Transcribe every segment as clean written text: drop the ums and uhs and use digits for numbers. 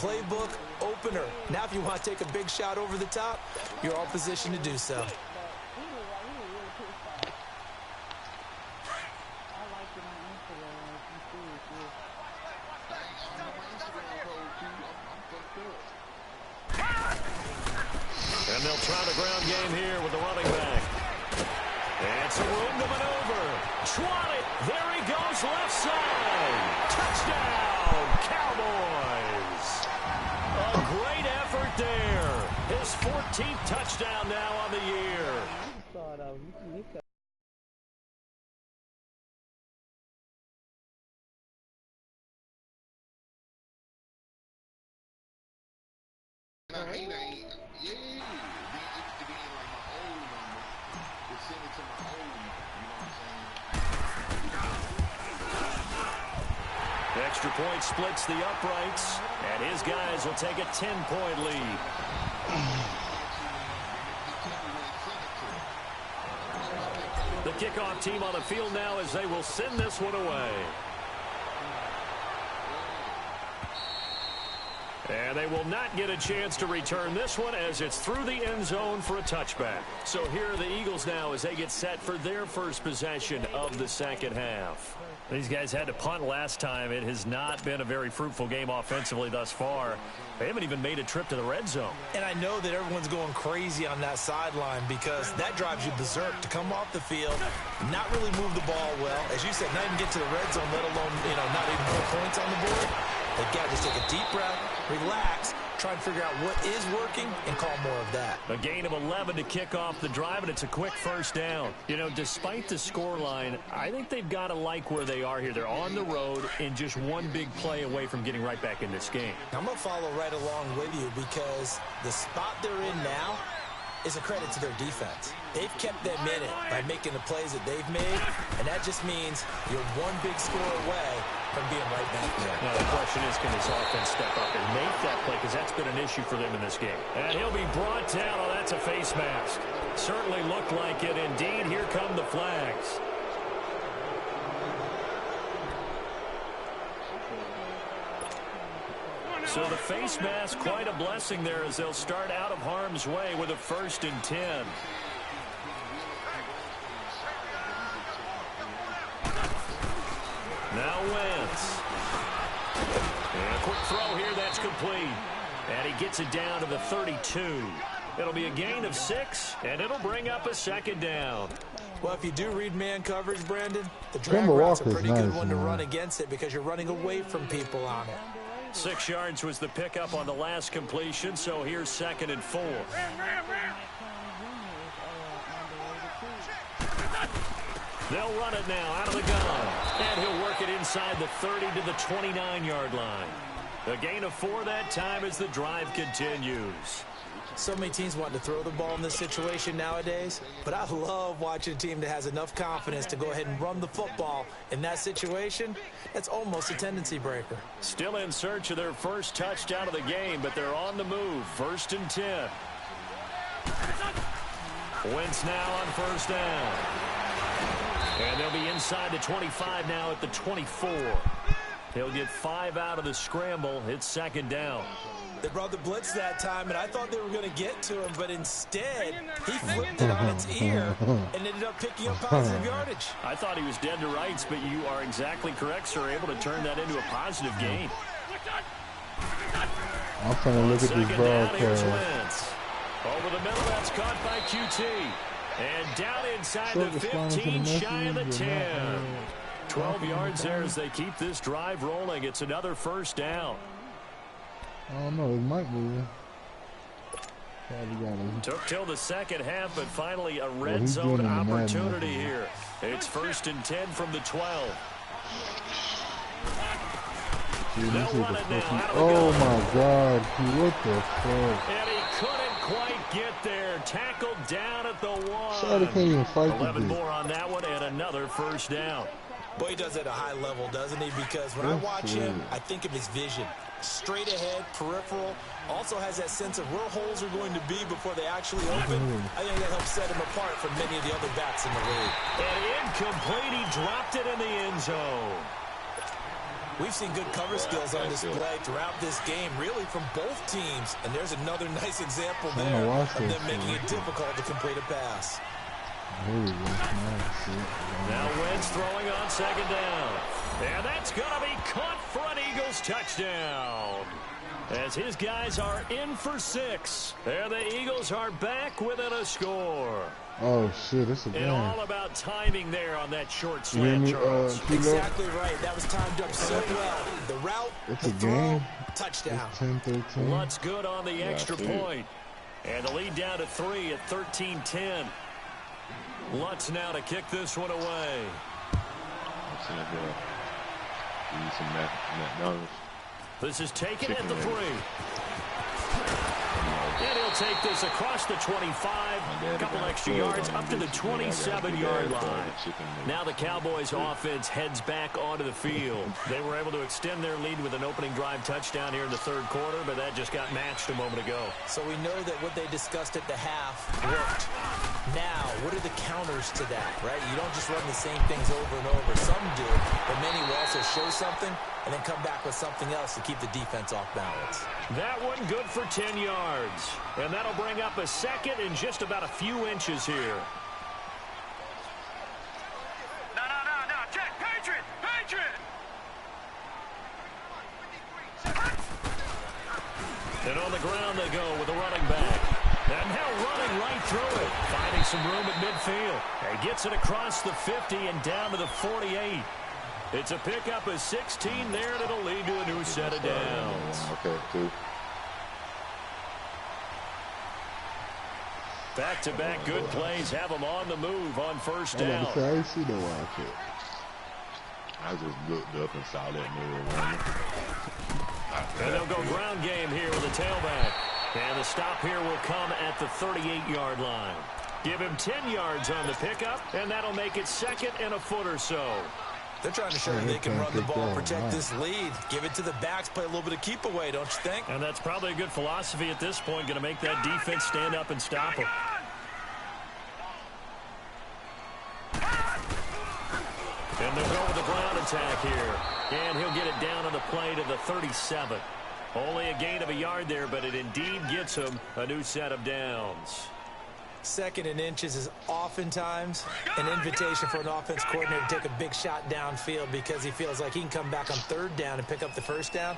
playbook opener. Now if you want to take a big shot over the top, you're all positioned to do so. And they'll try the ground game here with the running back. And some room to maneuver. Swatted. There he goes, left side. Touchdown, Cowboys. A great effort there. His 14th touchdown now on the year. Extra point splits the uprights, and his guys will take a 10-point lead. The kickoff team on the field now as they will send this one away. And they will not get a chance to return this one as it's through the end zone for a touchback. So here are the Eagles now as they get set for their first possession of the second half. These guys had to punt last time. It has not been a very fruitful game offensively thus far. They haven't even made a trip to the red zone. And I know that everyone's going crazy on that sideline because that drives you berserk to come off the field, not really move the ball well. As you said, not even get to the red zone, let alone, not even put points on the board. They've got to just take a deep breath, relax, try and figure out what is working and call more of that. A gain of 11 to kick off the drive, and it's a quick first down. Despite the scoreline, I think they've got to like where they are here. They're on the road and just one big play away from getting right back in this game. I'm going to follow right along with you because the spot they're in now is a credit to their defense. They've kept them in it by making the plays that they've made, and that just means you're one big score away from being right back there. Now the question is, can this offense step up and make that play, because that's been an issue for them in this game. And he'll be brought down. Oh, that's a face mask. Certainly looked like it. Indeed, here come the flags. So the face mask, quite a blessing there as they'll start out of harm's way with a 1st and 10. Now Wentz. And a quick throw here, that's complete. And he gets it down to the 32. It'll be a gain of 6, and it'll bring up a 2nd down. Well, if you do read man coverage, Brandon, the drag route's a pretty good one to run against it because you're running away from people on it. 6 yards was the pickup on the last completion, so here's 2nd and 4. They'll run it now out of the gun, and he'll work it inside the 30 to the 29-yard line. A gain of 4 that time as the drive continues. So many teams want to throw the ball in this situation nowadays, but I love watching a team that has enough confidence to go ahead and run the football in that situation. That's almost a tendency breaker. Still in search of their first touchdown of the game, but they're on the move. 1st and 10. Wentz now on 1st down. And they'll be inside the 25 now at the 24. He'll get 5 out of the scramble. It's 2nd down. They brought the blitz that time, and I thought they were going to get to him, but instead, he flipped it on its ear and ended up picking up positive yardage. I thought he was dead to rights, but you are exactly correct, sir. Able to turn that into a positive gain. I'm trying to look at this broadcast. Over the middle, that's caught by QT. And down inside the 15, shy of the 10. 12 yards there as they keep this drive rolling. It's another 1st down. I don't know, it might be. Took till the 2nd half, but finally a red zone opportunity here. It's 1st and 10 from the 12. They'll run it now out of the oh gun. my God, what the fuck? And he couldn't quite get there. Tackled down at the 1. Sorry, can't even fight 11 more on that one and another 1st down. Boy, he does it at a high level, doesn't he? Because when I watch him, I think of his vision. Straight ahead, peripheral, also has that sense of where holes are going to be before they actually open. I think that helps set him apart from many of the other backs in the league. And incomplete, he dropped it in the end zone. We've seen good cover skills on display throughout this game, really from both teams. And there's another nice example there of them making it difficult to complete a pass. Now Wentz throwing on second down. And that's going to be caught for an Eagles touchdown. As his guys are in for 6. And the Eagles are back within a score. Oh, shit, it's a game. And all about timing there on that short slant, Charles. Exactly right. That was timed up so well. The route, it's the a throw, game. touchdown. 10-13. Lutz good on the extra point. And the lead down to 3 at 13-10. Lutz now to kick this one away. This is taken at the 3. And he'll take this across the 25, a couple extra yards up to the 27-yard line. Now the Cowboys offense heads back onto the field. They were able to extend their lead with an opening drive touchdown here in the third quarter, but that just got matched a moment ago. So we know that what they discussed at the half worked. Now, what are the counters to that, right? You don't just run the same things over and over. Some do, but many will also show something and then come back with something else to keep the defense off balance. That one good for 10 yards. And that'll bring up a second in just about a few inches here. No. Check. Patriot. And on the ground they go with the running back. And now running right through it. Finding some room at midfield. And gets it across the 50 and down to the 48. It's a pickup of 16 there, and it'll lead to a new set of downs. Okay, two. Back-to-back good plays have them on the move on first down. I see the watch it. I just looked up and saw that mirror. And they'll go ground game here with a tailback. And the stop here will come at the 38-yard line. Give him 10 yards on the pickup, and that'll make it second and a foot or so. They're trying to show that they can run the ball and protect this lead. Give it to the backs, play a little bit of keep away, don't you think? And that's probably a good philosophy at this point, going to make that defense stand up and stop them. And they'll go with the ground attack here. And he'll get it down on the play to the 37. Only a gain of a yard there, but it indeed gets him a new set of downs. Second and inches is oftentimes an invitation for an offense coordinator to take a big shot downfield because he feels like he can come back on third down and pick up the first down.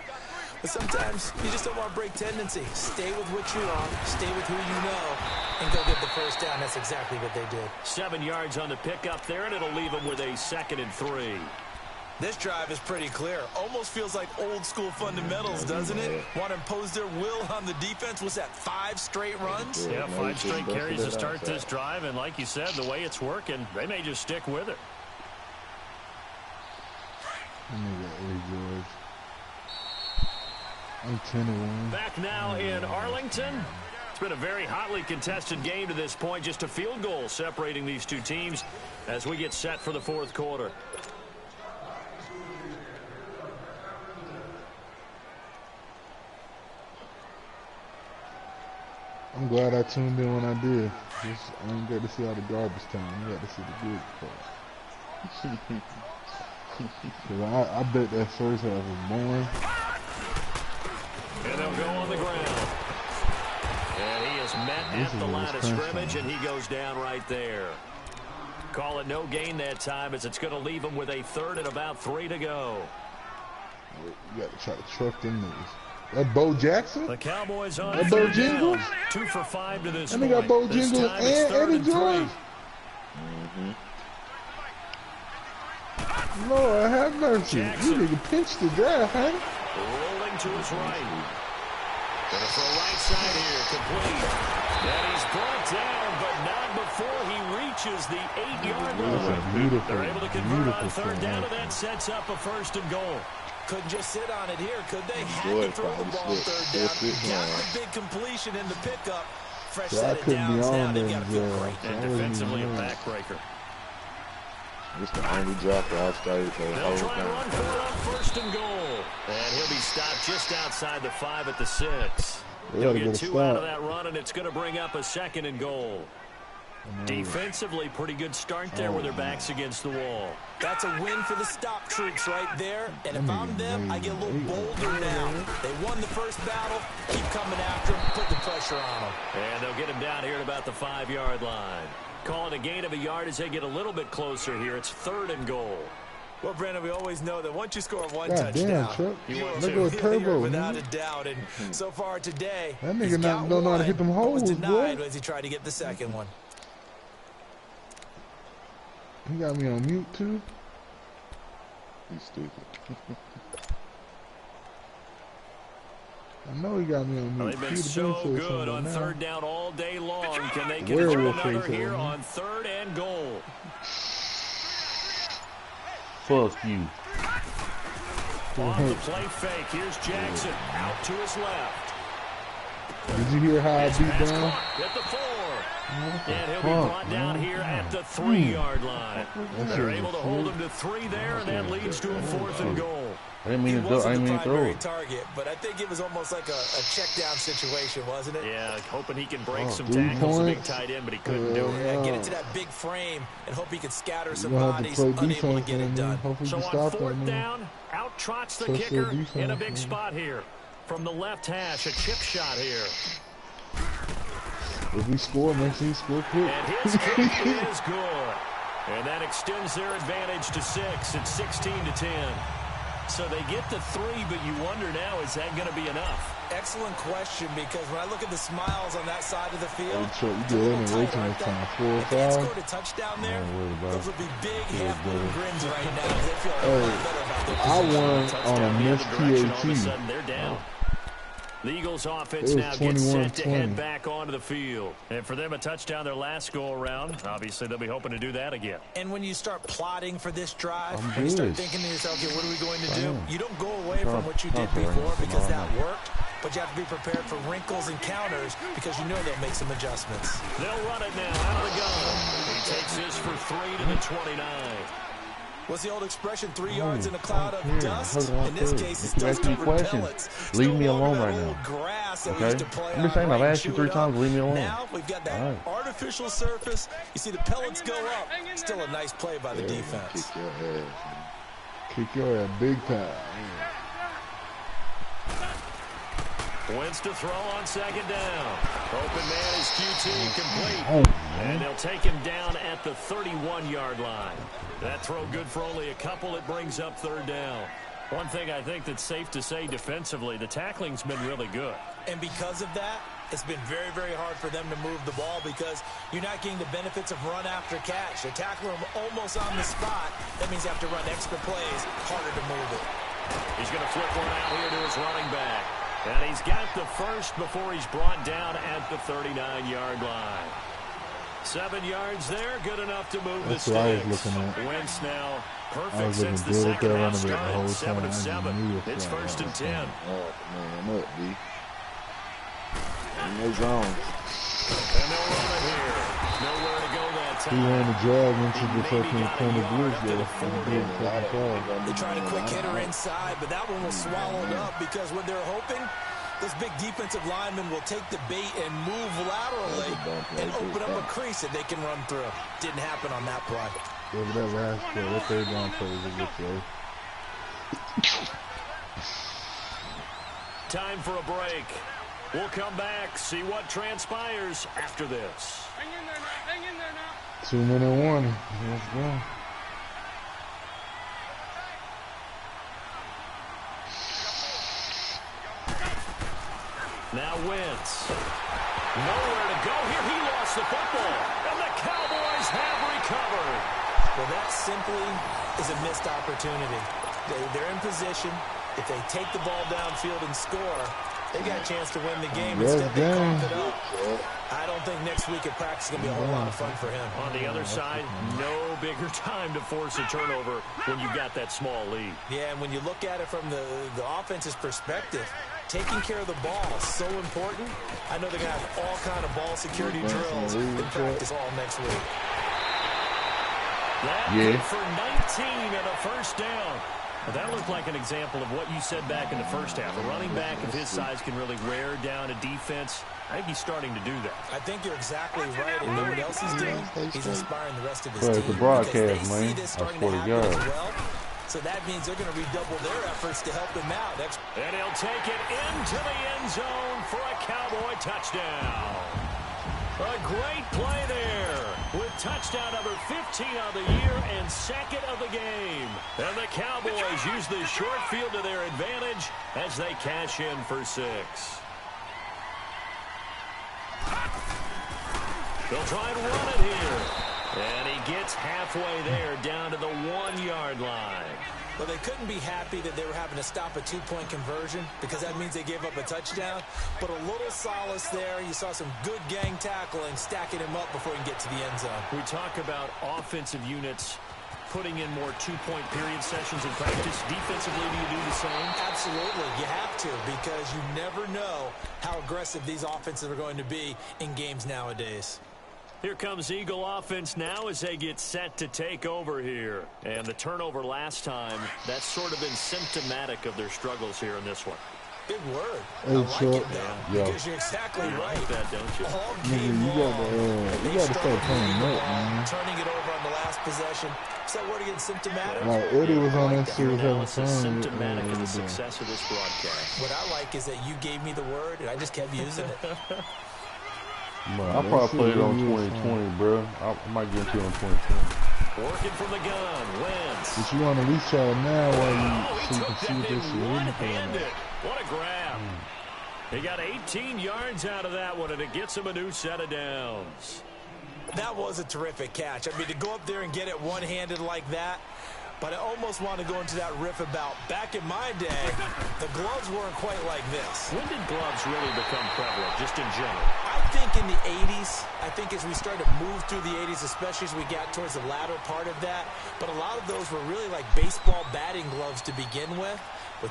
But sometimes you just don't want to break tendency. Stay with what you're on, stay with who you know, and go get the first down. That's exactly what they did. 7 yards on the pickup there, and it'll leave them with a 2nd and 3. This drive is pretty clear. Almost feels like old school fundamentals, doesn't it? Want to impose their will on the defense. Was that 5 straight runs? Yeah, 5 straight carries to start this drive. And like you said, the way it's working, they may just stick with it. I'm 10-1. Back now in Arlington. It's been a very hotly contested game to this point. Just a field goal separating these two teams as we get set for the fourth quarter. I'm glad I tuned in when I did. I didn't get to see all the garbage time. I got to see the good part. I bet that first half was boring. And they'll go on the ground. And he is met at the line of scrimmage, and he goes down right there. Call it no gain that time as it's going to leave him with a 3rd and about 3 to go. You got to try to truck them niggas. That Bo Jackson? The Cowboys on that Bo Jingles? 2 for 5 to this point. And they got Bo Jingles and Eddie George? Lord have mercy. You nigga pinched the draft, huh? Rolling to his right. Gonna throw right side here, complete. And he's brought down, but not before he reaches the 8-yard line. They're able to convert on 3rd down, and that sets up a 1st and goal. Couldn't just sit on it here, could they? Had to throw the ball 3rd down. Got the big completion in the pickup. Fresh set of downs now. They've got to feel great. And defensively a backbreaker. It's the only drop that I've started for the whole time. They'll try to run for it on 1st and goal. And he'll be stopped just outside the 5 at the 6. He'll get 2 out of that run, and it's going to bring up a 2nd and goal. Defensively, pretty good start there with their backs against the wall. That's a win for the stop troops right there. And if I'm them, I get a little bolder now. They won the first battle. Keep coming after them. Put the pressure on them. And they'll get him down here at about the 5-yard line. Call it a gain of a yard as they get a little bit closer here. It's 3rd and goal. Well, Brandon, we always know that once you score one touchdown, you want to turbo, without a doubt. And so far today, that nigga don't know how to hit them holes, was denied boy. as he tried to get the second one. He got me on mute too. He's stupid. I know he got me on mute. They've been so good on 3rd down all day long. Can they get another here on 3rd and goal? Fuck you. Off the play fake. Here's Jackson out to his left. Did you hear how I beat down? At the 4. And he'll be brought down here at the 3-yard line. They're able to hold him to 3 there, and that leads to a 4th and goal. I didn't mean to throw it. Target, but I think it was almost like a check down situation, wasn't it? Yeah, hoping he can break some tackles, the big tight end, but he couldn't do it. Yeah, get into that big frame and hope he can scatter some bodies, unable to get it done. So on 4th down, out trots the kicker in a big spot here. From the left hash, a chip shot here. If we score, make sure he score quick. And his kick is good. And that extends their advantage to 6. It's 16-10. So they get the 3, but you wonder now, is that going to be enough? Excellent question, because when I look at the smiles on that side of the field, you do it in waiting this time. 4 or 5. If they scored a touchdown there, those would be big half-moon grins right now. They feel a lot better about their position. I won on a missed PAT. All of a sudden, they're down. The Eagles offense now gets set to head back onto the field. And for them, a touchdown their last go-around. Obviously, they'll be hoping to do that again. And when you start plotting for this drive, when you start thinking to yourself, okay, what are we going to do? You don't go away from what you did before because that worked. But you have to be prepared for wrinkles and counters because you know they'll make some adjustments. They'll run it now out of the gun. He takes this for 3 to the 29. What's the old expression, 3 yards in a cloud of dust? In this case, it's dust me covered questions. pellets. Leave me alone right now. Okay? I'm just saying, I've asked you 3 times, leave me alone. Now we've got that artificial surface. You see the pellets go up. Still a nice play by the defense. Kick your ass. Kick your ass big time. Wentz to throw on 2nd down. Open man is QT complete. And they'll take him down at the 31-yard line. That throw good for only a couple. It brings up 3rd down. One thing I think that's safe to say defensively, the tackling's been really good. And because of that, it's been very, very hard for them to move the ball because you're not getting the benefits of run after catch. They're tackling them almost on the spot. That means you have to run extra plays, harder to move it. He's going to flip one out here to his running back. And he's got the first before he's brought down at the 39-yard line. 7 yards there, good enough to move the sticks. Wentz now perfect since the second half started. 7 of 7. It's 1st and 10. Man, up, B. In the zone. And they'll run it here. Nowhere to go that time. He ran the drag into the fucking corner blitz. They tried a quick hitter inside, but that one was swallowed up because what they're hoping, those big defensive linemen will take the bait and move laterally and open up a crease that they can run through. Didn't happen on that play. Yeah, but that last play, that 3rd down play was a good play. Time for a break. We'll come back, see what transpires after this. Hang in there now. Hang in there now. 2-minute warning. Let's go. Now Wentz. Nowhere to go here. He lost the football. And the Cowboys have recovered. Well, that simply is a missed opportunity. They're in position. If they take the ball downfield and score, they got a chance to win the game. Instead, they cough it up. I don't think next week at practice is going to be a whole lot of fun for him. On the other side, no bigger time to force a turnover when you've got that small lead. Yeah, and when you look at it from the offense's perspective, taking care of the ball is so important. I know they're going to have all kind of ball security drills in practice all next week. That for 19 and a 1st down. Well, that looked like an example of what you said back in the first half. A running back of his size can really wear down a defense. I think he's starting to do that. I think you're exactly right. And you know what else he's doing? He's inspiring the rest of his But team. it's a broadcast, man. I Starting swear to to happen God. as well. So that means they're going to redouble their efforts to help him out. And he'll take it into the end zone for a Cowboy touchdown. A great play there with touchdown number 15 of the year and second of the game. And the Cowboys use the short field to their advantage as they cash in for 6. They'll try and run it here. And he gets halfway there down to the 1-yard line. Well, they couldn't be happy that they were having to stop a 2-point conversion because that means they gave up a touchdown. But a little solace there. You saw some good gang tackling, stacking him up before he can get to the end zone. We talk about offensive units putting in more 2-point period sessions in practice. Defensively, do you do the same? Absolutely. You have to because you never know how aggressive these offenses are going to be in games nowadays. Here comes Eagle offense now as they get set to take over here. And the turnover last time, that's sort of been symptomatic of their struggles here in this one. Big word. Hey, I like Chuck. it, though, Yeah. because you're exactly You right. like that, don't you? All Nigga, game you long, got they to struggled start playing moving the net, ball, man. turning it over on the last possession. Is that word again symptomatic? Like Eddie was on that shit, was having Analysis fun. symptomatic of the with it. success of this broadcast. What I like is that you gave me the word, and I just kept using it. Man, I'll probably play it on 2020, bro. I might get into it on 2020. Working from the gun, Wentz. But you want to at least try it now Oh, while he you took can see what that they in shit really one-handed. playing. What a grab. He got 18 yards out of that one, and it gets him a new set of downs. That was a terrific catch. I mean, to go up there and get it one-handed like that, but I almost want to go into that riff about back in my day, the gloves weren't quite like this. When did gloves really become prevalent, just in general? I think in the 80s, I think as we started to move through the 80s, especially as we got towards the latter part of that, but a lot of those were really like baseball batting gloves to begin with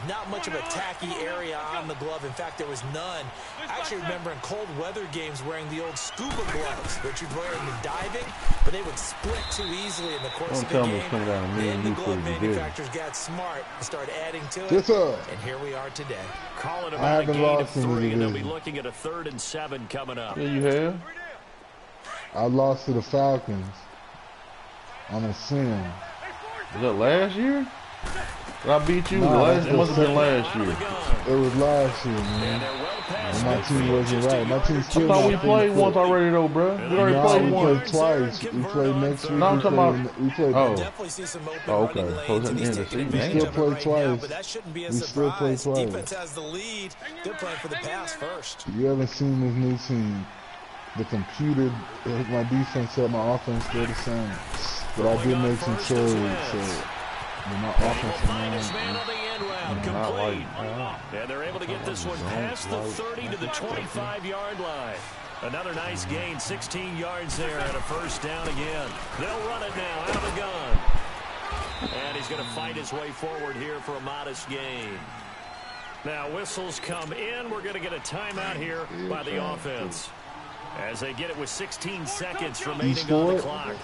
not much of a tacky area on the glove. In fact, there was none. I actually remember in cold weather games wearing the old scuba gloves, which you'd wear in the diving, but they would split too easily in the course of the game. Then the glove manufacturers got smart and started adding to it, and here we are today. Call it about a gain of 3, and they'll be looking at a 3rd and 7 coming up. Yeah, you have. I lost to the Falcons on a sim. Was that last year? Did I beat you? Nah, It must have been last year. It was last year, man. And my team wasn't right. My team still I thought we not played once fit. already, though, bro. We already No, played we once. played twice. We played next week. No, I'm talking about. We played. Oh. Definitely see some open Okay. running So lanes, it's and at he's the end of taking the season. advantage We of still it play right twice. now, but that shouldn't be a We still play surprise. twice. Defense has the lead. They're playing for the pass first. You haven't seen this new team. The computer, my defense said my offense still the same. But I did make some trades, so my offensive line. Complete. And they're able to get this one past the 30 to the 25-yard line. Another nice gain, 16 yards there and a first down again. They'll run it now out of the gun. And he's going to fight his way forward here for a modest gain. Now whistles come in. We're going to get a timeout here by the offense. As they get it with 16 seconds remaining on the clock.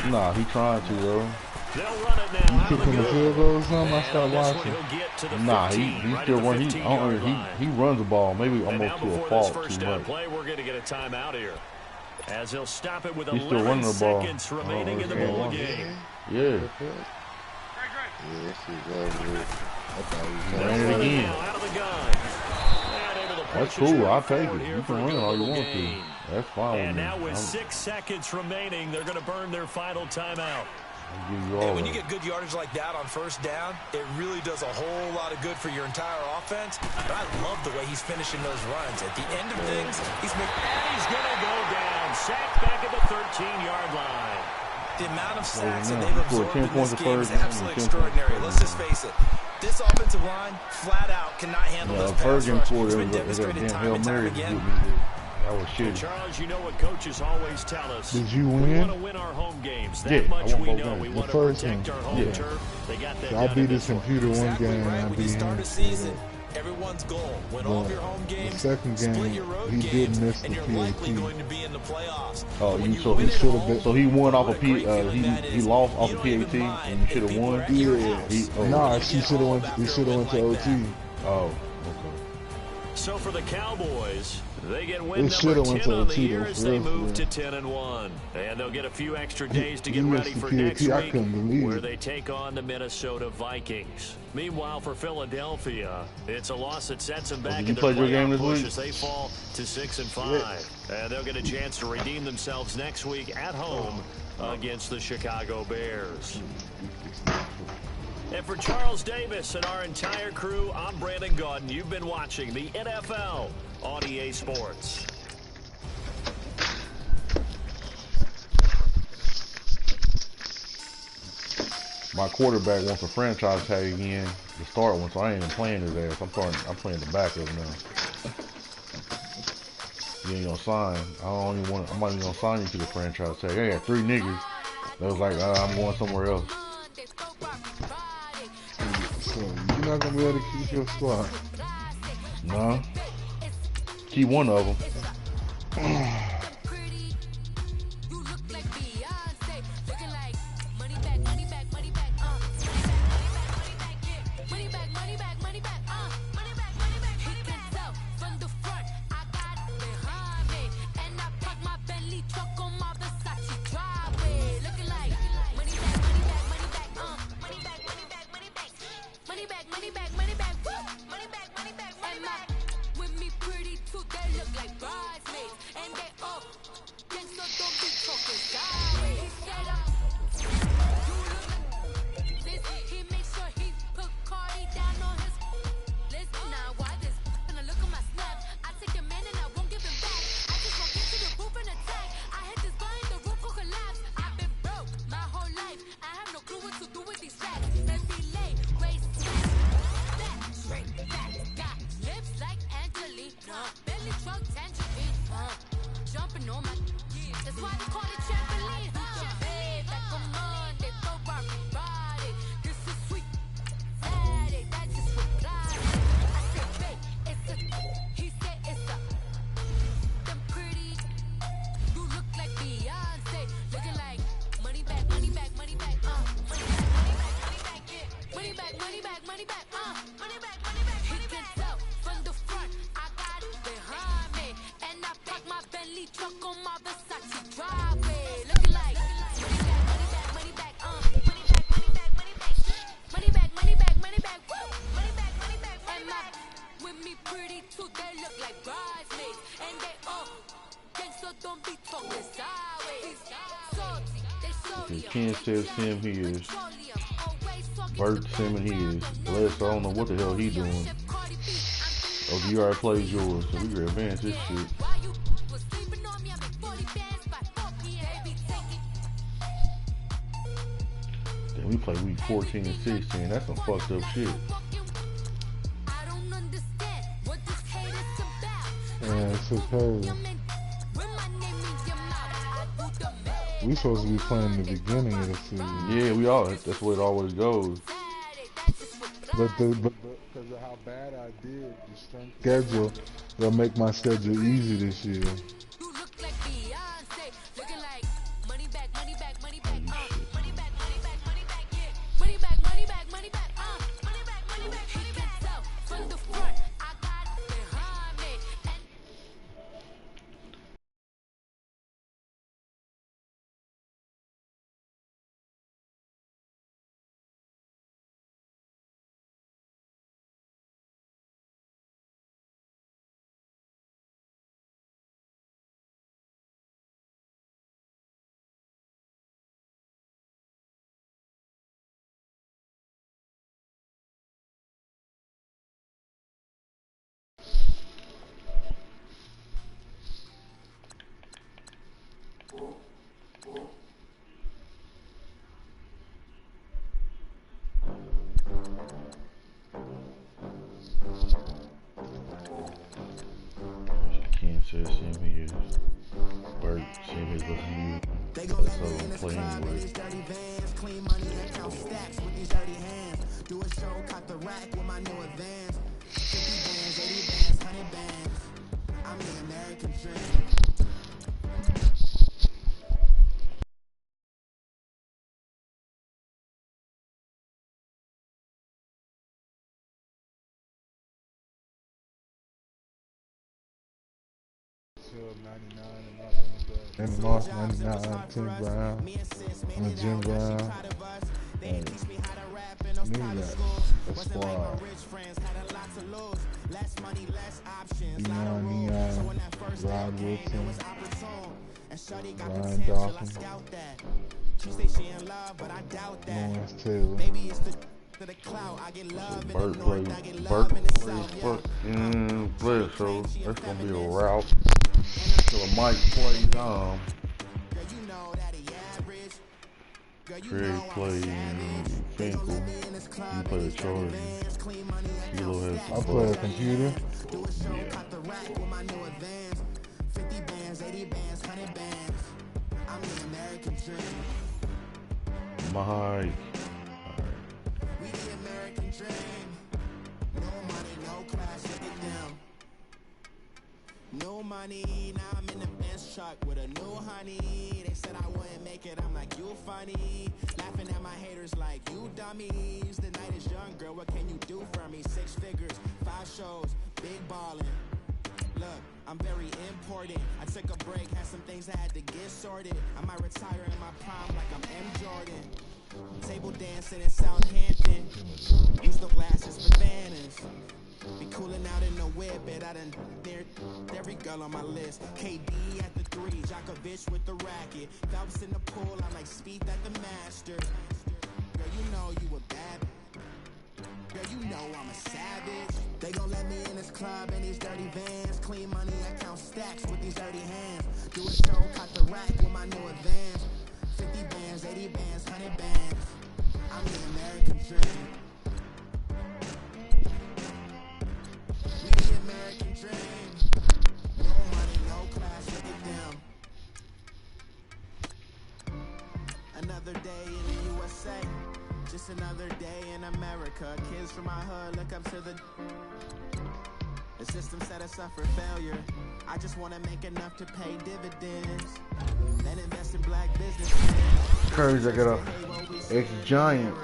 Nah, he trying to, though. They'll run it now out of the Kicking the field goal or something, I gun. start watching. Nah, he still runs. He runs the ball, maybe almost to a fault too much. Play, we're going to get a timeout here. As they'll stop it with He's still 11 running the ball. seconds remaining in the ball game. Yeah. Ran it again. Out of the gun. That's cool. I'll take it. You can run all you want to. That's fine. And now with 6 seconds remaining, they're going to burn their final timeout. And when you get good yardage like that on first down, it really does a whole lot of good for your entire offense. But I love the way he's finishing those runs. At the end of things, he's making... And he's going to go down. Sacked back at the 13-yard line. The amount of sacks that they've absorbed in this game is absolutely extraordinary. Let's just face it. This offensive line, flat out, cannot handle this pass rush. It's been demonstrated time and time again. That was shitty. Charles, you know what coaches always tell us. Did you We win? want to win our home games. That much we know. We want to protect our home turf. They got that I done beat in this this one. computer one Exactly game. right. I When you beat start him. a season Everyone's goal, win all of your home games, the second game, split your road he games, did miss and the you're PAT. likely going to be in the playoffs. Oh, When so win he at should have home, been. So he won off what a a great feeling he that is. lost off You a don't even PAT mind and he should if have people won. are at your Yeah. house. Nah, You she get should have home went. after It a should have win went to like OT. that. Oh, okay. So for the Cowboys, they get win It number shoulda went 10 to on the OT year though, as for they real, move for to real. 10-1. And they'll get a few extra days to He get missed ready the for PAT. next I week, couldn't believe where it. they take on the Minnesota Vikings. Meanwhile, for Philadelphia, it's a loss that sets them back did in you their play your game playoff this push week? as they fall to 6-5. And they'll get a chance to redeem themselves next week at home against the Chicago Bears. And for Charles Davis and our entire crew, I'm Brandon Gaudin. You've been watching the NFL on EA Sports. My quarterback wants a franchise tag again, the start one, so I ain't even playing his ass. I'm playing the backup now. You ain't gonna sign. I'm not even gonna sign you to the franchise tag. I had 3 niggas that was like, I'm going somewhere else. So you're not gonna be able to keep your squad. Nah. Keep one of them. Ken says Sim he is. Bert Simmons he is. Les, I don't know what the hell he doing. Oh, you already played yours, so we can advance this shit. Then we play week 14 and 16. That's some fucked up shit. Yeah, it's okay. We supposed to be playing the beginning of the season. Yeah, we all. That's where it always goes. But because of how bad I did, the strength schedule, they'll make my schedule easy this year. Ken says Sim he is. Bert Sim is what he is. So I'm playing anyway. Clean money and count stacks with these dirty hands. Do a show, cut the rack with my new advance. And Moss 99, Tim Brown, Jim Brown. Nigga got a squad. Neon, Rod Wilson, Ryan Dawson, Lawrence Taylor. Burt plays fucking player, so that's gonna be a route. So Mike plays Craig plays Finkel. You play the Chargers. Kilo has I play a computer. Yeah. Mike. No money, now I'm in the Benz truck with a new honey. They said I wouldn't make it, I'm like, you funny. Laughing at my haters like, you dummies. The night is young, girl, what can you do for me? 6 figures, 5 shows, big ballin'. Look, I'm very important. I took a break, had some things I had to get sorted. I might retire in my prime like I'm M. Jordan. Table dancing in Southampton. Use the glasses for banners. Be coolin' out in the whip, but I done near every girl on my list. KD at the 3, Djokovic with the racket. Phelps in the pool, I'm like Speed at the Master. Girl, you know you a bad. Girl, you know I'm a savage. They gon' let me in this club in these dirty vans. Clean money, I count stacks with these dirty hands. Do a show, cut the rack with my new advance. 50 bands, 80 bands, 100 bands. I'm the American dream. We the American dream. No money, no class, look at them. Another day in the USA. Just another day in America. Kids from my hood look up to the system set us up for failure. I just want to make enough to pay dividends. Then invest in black business. Crazy, I got a ex-Giant.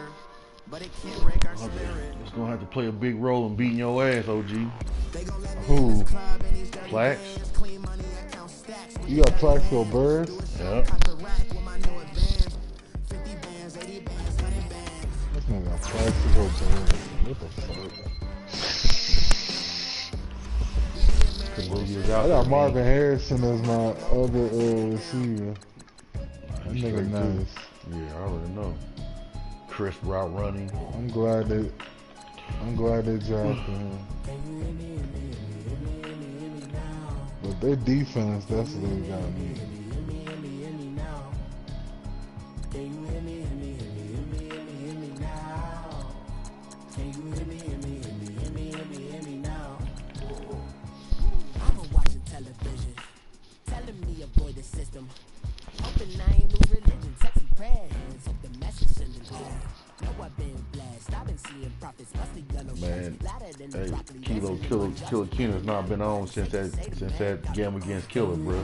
But it can't break our spirit. It's gonna have to play a big role in beating your ass, OG. Who? Plax? You got Plaxico Birds? Yep. This nigga got Plaxico Birds. What the fuck? I got Marvin Harrison as my other receiver. That nigga nice. Yeah, I already know. Crisp route running. I'm glad they drafted him. But their defense, that's what they got me. Man, hey, Killer Keener's not been on since that game against Killer, bro.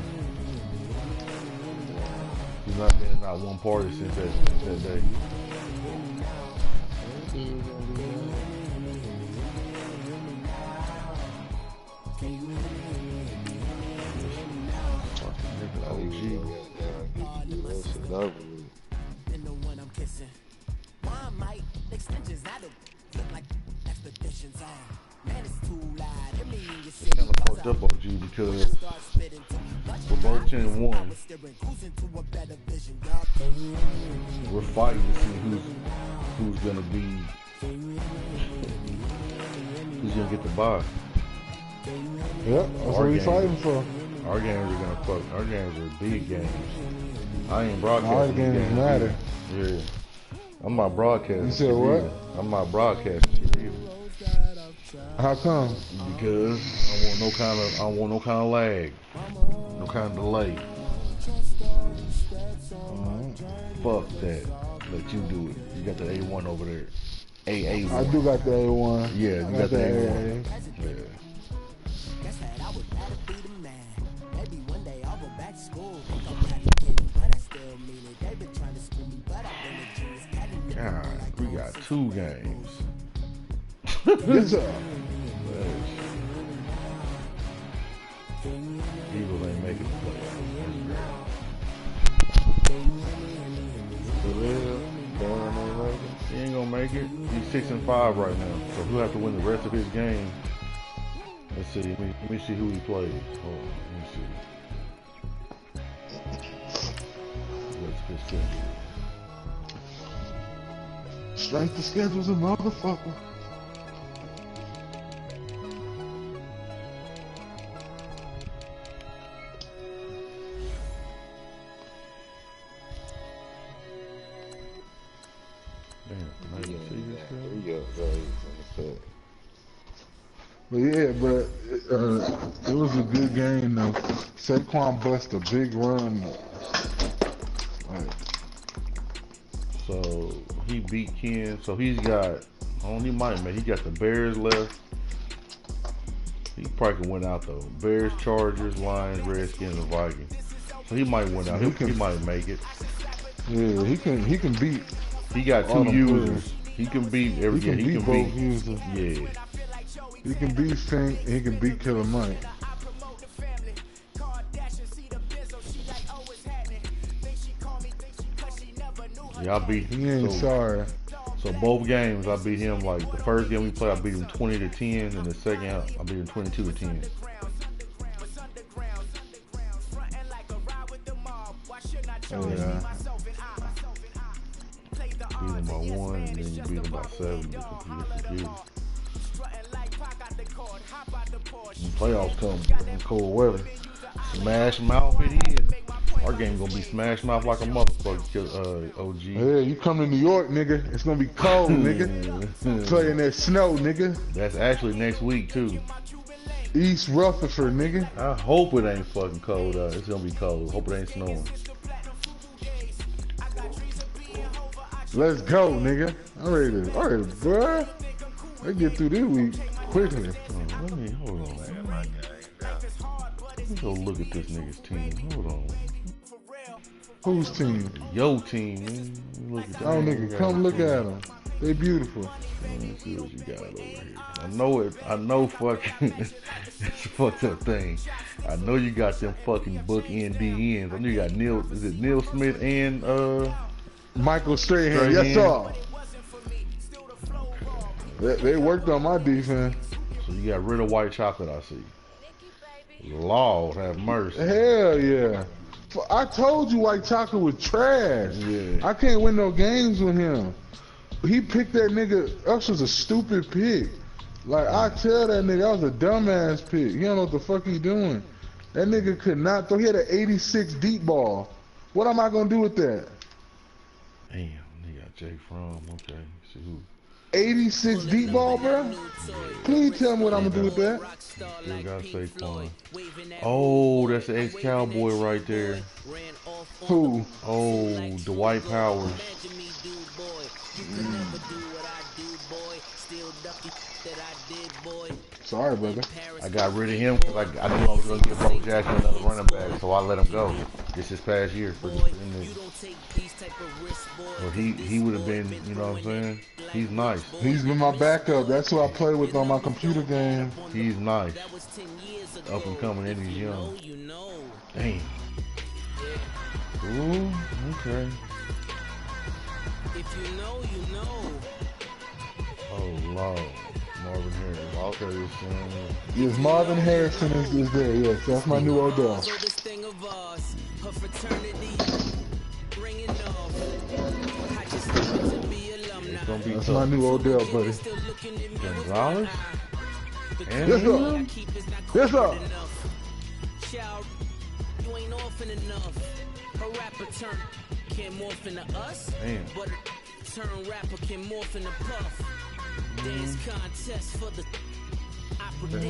He's not been in not one party since that day. Kind of fucked up on G because we're both 10-1. We're fighting to see who's gonna get the bye. Yep, that's what we fighting for. Our games are gonna fuck. Our games are big games. I ain't broadcasting. Our games matter. Yeah, I'm not broadcasting. You said what? I'm not broadcasting either. How come? Because I don't want no kind of lag, no kind of delay. Fuck that. Let you do it. You got the A1 over there. AA1. I do got the A1. Yeah, you got the A1. Yeah. Guess that I would rather be the man. Maybe one day I'll go back to school. Think I'm not a kid, but I still mean it. They've been trying to school me, but I've been a genius. God, we got 2 games. Yes, sir. Eagles ain't making the playoffs. He ain't gonna make it. He's 6-5 right now, so he'll have to win the rest of his game. Let's see. Let me see who he plays. Hold on, let me see. What's his schedule? Strength of schedule's a motherfucker. But yeah, but it was a good game though. Saquon bust a big run. Like, So he beat Ken. So he's got. He might make. He got the Bears left. He probably can win out though. Bears, Chargers, Lions, Redskins, and Vikings. So he might win out. He might make it. Yeah, he can beat. He got 2 users. He can beat every. He can beat both users. Yeah. He can beat Fink. He can beat Killer Mike. Yeah, I beat. He ain't sorry. So both games, I beat him. Like the first game we played, I beat him 20-10, and the second, I beat him 22-10. Oh yeah. Beat him by 1, and then you beat him by 7. When playoffs come in cold weather, smash mouth it is. Our game gonna be smash mouth like a motherfucker, OG. Yeah, you come to New York, nigga. It's gonna be cold, nigga. Playing that snow, nigga. That's actually next week too. East Rutherford, nigga. I hope it ain't fucking cold. It's gonna be cold. Hope it ain't snowing. Let's go, nigga. I'm ready, bruh. Let's get through this week quickly. Let me hold on. Let's go look at this nigga's team. Hold on. Whose team? Your team, man. Look at that. Oh, nigga, come look at them. They beautiful. Let me see what you got over here. I know fucking, it's a fucked up thing. I know you got them fucking bookend DNs. I know you got Neil Smith and, Michael Strahan, yes sir. They worked on my defense. So you got rid of white chocolate, I see. Lord have mercy. Hell yeah. I told you white chocolate was trash. Yeah. I can't win no games with him. He picked that nigga. That was a stupid pick. Like, I tell that nigga, that was a dumbass pick. He don't know what the fuck he doing. That nigga could not throw. He had an 86 deep ball. What am I going to do with that? Damn, they got Jay Fromm. Okay, see who. 86 deep ball, bro? Please tell me what I'm going to do with that. Still got Saquon. Oh, that's the ex-Cowboy right there. Who? Oh, Dwight Powers. Sorry, brother. I got rid of him because I knew I was going to get Bo Jackson another running back, so I let him go. This past year. Well, he would have been, you know what I'm saying? He's nice. He's been my backup. That's who I play with on my computer game. He's nice. Up and coming, and he's young. Damn. Ooh, okay. If you know, you know. Oh, Lord. Marvin Harris. Okay, yes, Marvin Harrison is there. Yes, that's my new Odell. That's my new Odell, buddy. Gonzalez? Yes, sir. Yes, sir. You ain't often enough. A rapper turn can't morph into us. Damn. But a turn rapper can morph into puff. Dance contest for the I predict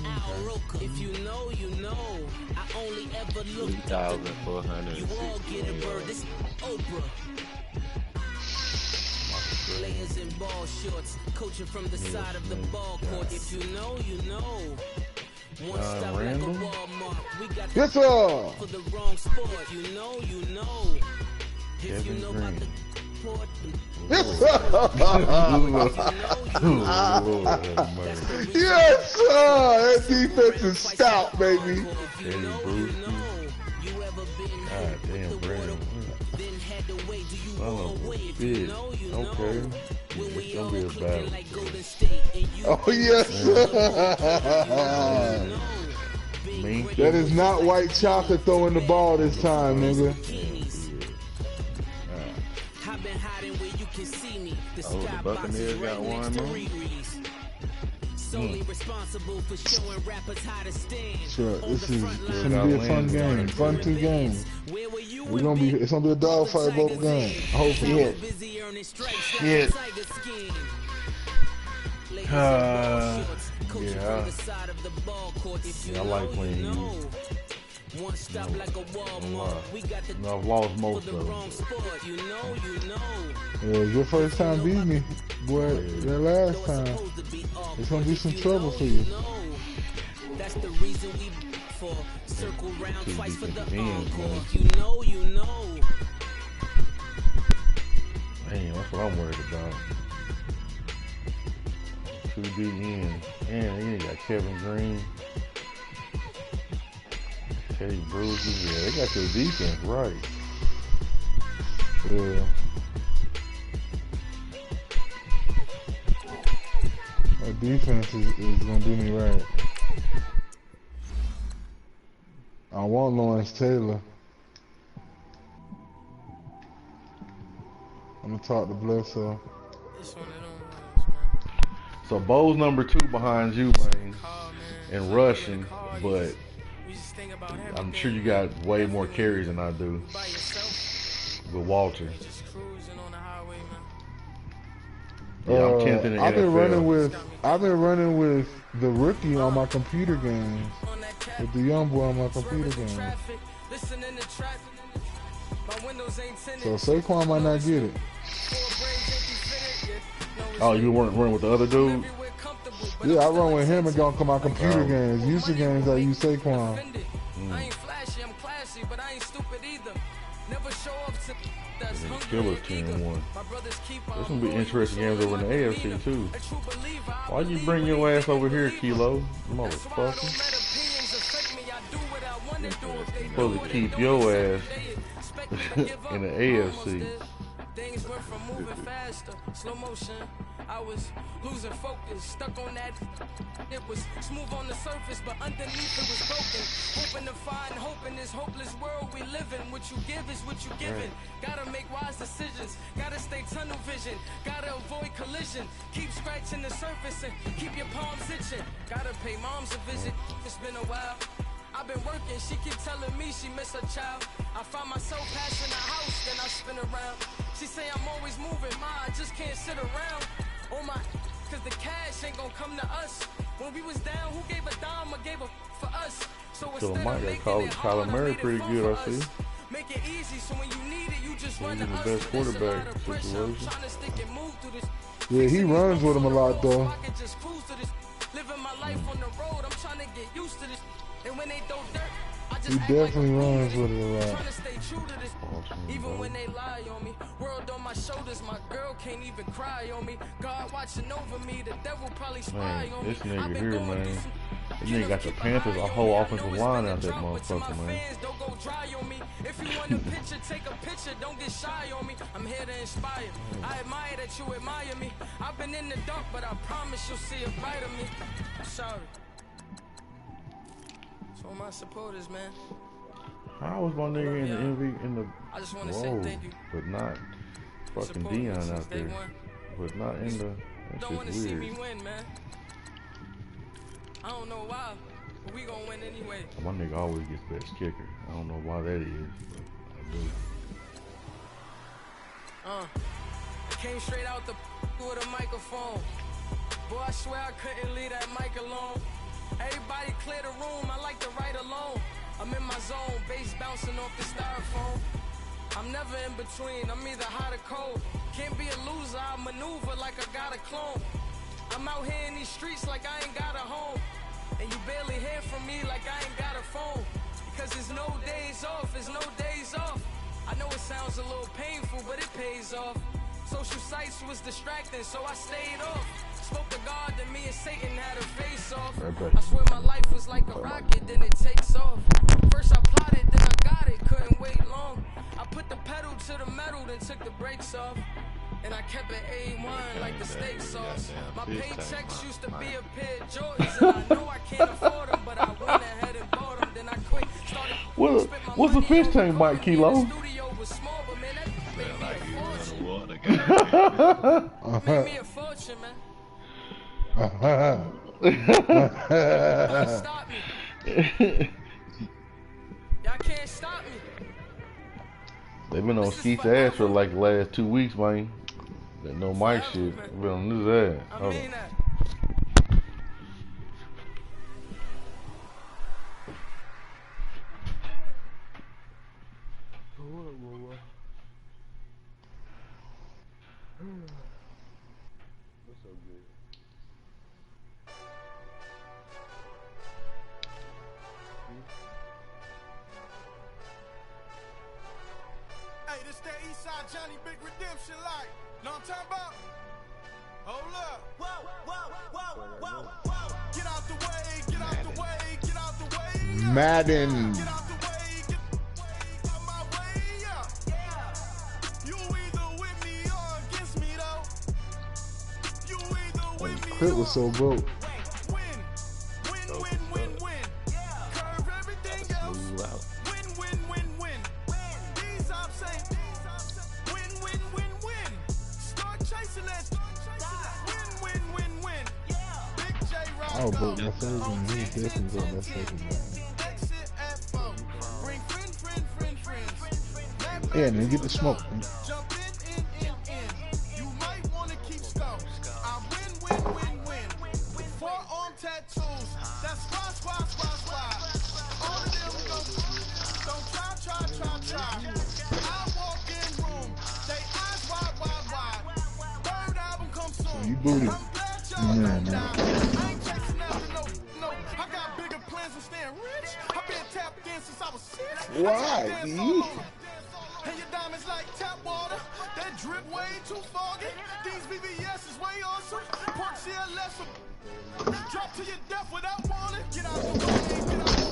Al Roker. If you know, you know. I only ever look 3,400. You all get a bird. This Oprah. Layers in ball shorts, coaching from the side of the ball court. If you know, you know. One stop like a Walmart. We got Yes, sir. for the wrong sport. You know, you know. If you know about the port, Yes, sir. Yes, sir. That defense is stout, baby. Eddie Bruce. God damn, Brandon. Son of a bitch. Okay. Yeah, it's gonna be a battle. Oh, yes, sir. That is not white chocolate throwing the ball this time, nigga. Oh, the Buccaneers got one more. Solely responsible for showing rappers how to stand. Sure, this is gonna be a fun game. Fun 2 games. It's gonna be a dogfight both games. Hopefully. Yeah. Yeah, I like playing you. One stop like a Walmart. We got the I've lost most of them. you know, you know. Yeah, it's your first time beating me, boy. That last time. It's gonna be some trouble for you. That's the reason we for circle round twice for the encore. You know, you know. Man, that's what I'm worried about. 2 DN. And you got Kevin Green. Teddy Bruce. Yeah, they got your defense right. Yeah. Our defense is gonna do me right. I want Lawrence Taylor. I'm gonna talk to Bledsoe. So Bo's number 2 behind you, man, in rushing, but I'm sure you got way more carries than I do with Walter. Yeah, I'm 10th in the I've been NFL. running with the rookie on my computer games, with the young boy on my computer games. So Saquon might not get it. Oh, you weren't running with the other dude? Yeah, I run with him and go on my computer games. Used games I use Saquon. I ain't flashy, I'm classy, but I ain't stupid either. Never show up to that's Steelers 10-1. There's gonna be interesting games over in the AFC too. Why you bring your ass over here, Kilo? Motherfucker. Supposed to keep your ass in the AFC. Things went from moving faster, slow motion. I was losing focus, stuck on that. It was smooth on the surface, but underneath it was broken. Hoping to find hope in this hopeless world we live in. What you give is what you given. Gotta make wise decisions. Gotta stay tunnel vision. Gotta avoid collision. Keep scratching the surface and keep your palms itching. Gotta pay moms a visit. It's been a while. I've been working, she keep telling me she miss her child. I find myself passing the house, then I spin around. She say I'm always moving, I just can't sit around. Oh my, cause the cash ain't gonna come to us. When we was down, who gave a dime or gave a for us? So So Mike got Kyler Murray pretty good, I see. Make it easy, so when you need it, you just run to He's us. the best quarterback situation. Yeah, he runs with him a lot though. Living my life on the road, I'm trying to get used to this. And when they throw dirt, I just He definitely runs with it a lot. trying to stay true to this. Even when they lie on me, world on my shoulders, my girl can't even cry on me. God watching over me, the devil probably spy Man, on me. this nigga I've been here, going man. through some- This nigga got the Panthers a whole offensive line out that motherfucker, man. Don't go dry on me. If you want a picture, take a picture. Don't get shy on me. I'm here to inspire. I admire that you admire me. I've been in the dark, but I promise you'll see a bright of me. Sorry. So my supporters, man. How was my nigga in the MV in the I just want to say thank you. but not fucking Supporting me Dion since out day there. one. But not in the Don't that's want to just see me weird. win, man. I don't know why, but we gonna win anyway. My nigga always gets best kicker. I don't know why that is, but I do. Came straight out the with a microphone. Boy, I swear I couldn't leave that mic alone. Everybody clear the room, I like to write alone. I'm in my zone, bass bouncing off the styrofoam. I'm never in between, I'm either hot or cold. Can't be a loser, I maneuver like I got a clone. I'm out here in these streets like I ain't got a home. And you barely hear from me like I ain't got a phone. Because there's no days off, there's no days off. I know it sounds a little painful, but it pays off. Social sites was distracting, so I stayed off. Spoke to God that me and Satan had a face off. I swear my life was like a rocket, then it takes off. First I plotted, then I got it, couldn't wait long. I put the pedal to the metal, then took the brakes off. And I kept it A1 like the steak sauce. My paychecks used to be a pair of Jordans, and I know I can't afford them, but I went ahead and bought them. Then I quit, started What's a fish tank, Mike Kilo? studio was small, but man, that made me a fortune. Made me a fortune, man. Can't stop me. Y'all can't stop me. They've been on Skeet's ass for like the last 2 weeks, man. That no mic shit. They've been on his ass. I mean that. Hey, this that Eastside Johnny Big Redemption like. Know what I'm talking about? Hold up. Whoa, whoa, whoa, whoa, whoa. Get out the way, get out the way, get out the way. Madden. Get out the way, get out my way, yeah. You either with me or against me, though. You either with me Clip or was so broke. win. Win, win, win, win. Curve everything else. Win, win, win, win. These I'm saying. Win, win, win, win. Start chasing that. Win, win, win, win. Big J I was broke Rocco. my first one. He was definitely broke my second one. Exit at 4. Bring friends. Yeah, then get the smoke. Jump in. You might want to keep score. I win. Forearm tattoos. That's squad. All of them go. Don't try. I walk in room. They eyes wide. Third album comes soon. You booty. I'm glad y'all Yeah, know man. now. I ain't chasing after no. I got bigger plans than staying rich. I've been tapped in since I was 6. Why, I B? and your diamonds like tap water. That drip way too foggy. These VVS is way awesome. Park CLS. Drop to your death without warning. Get out the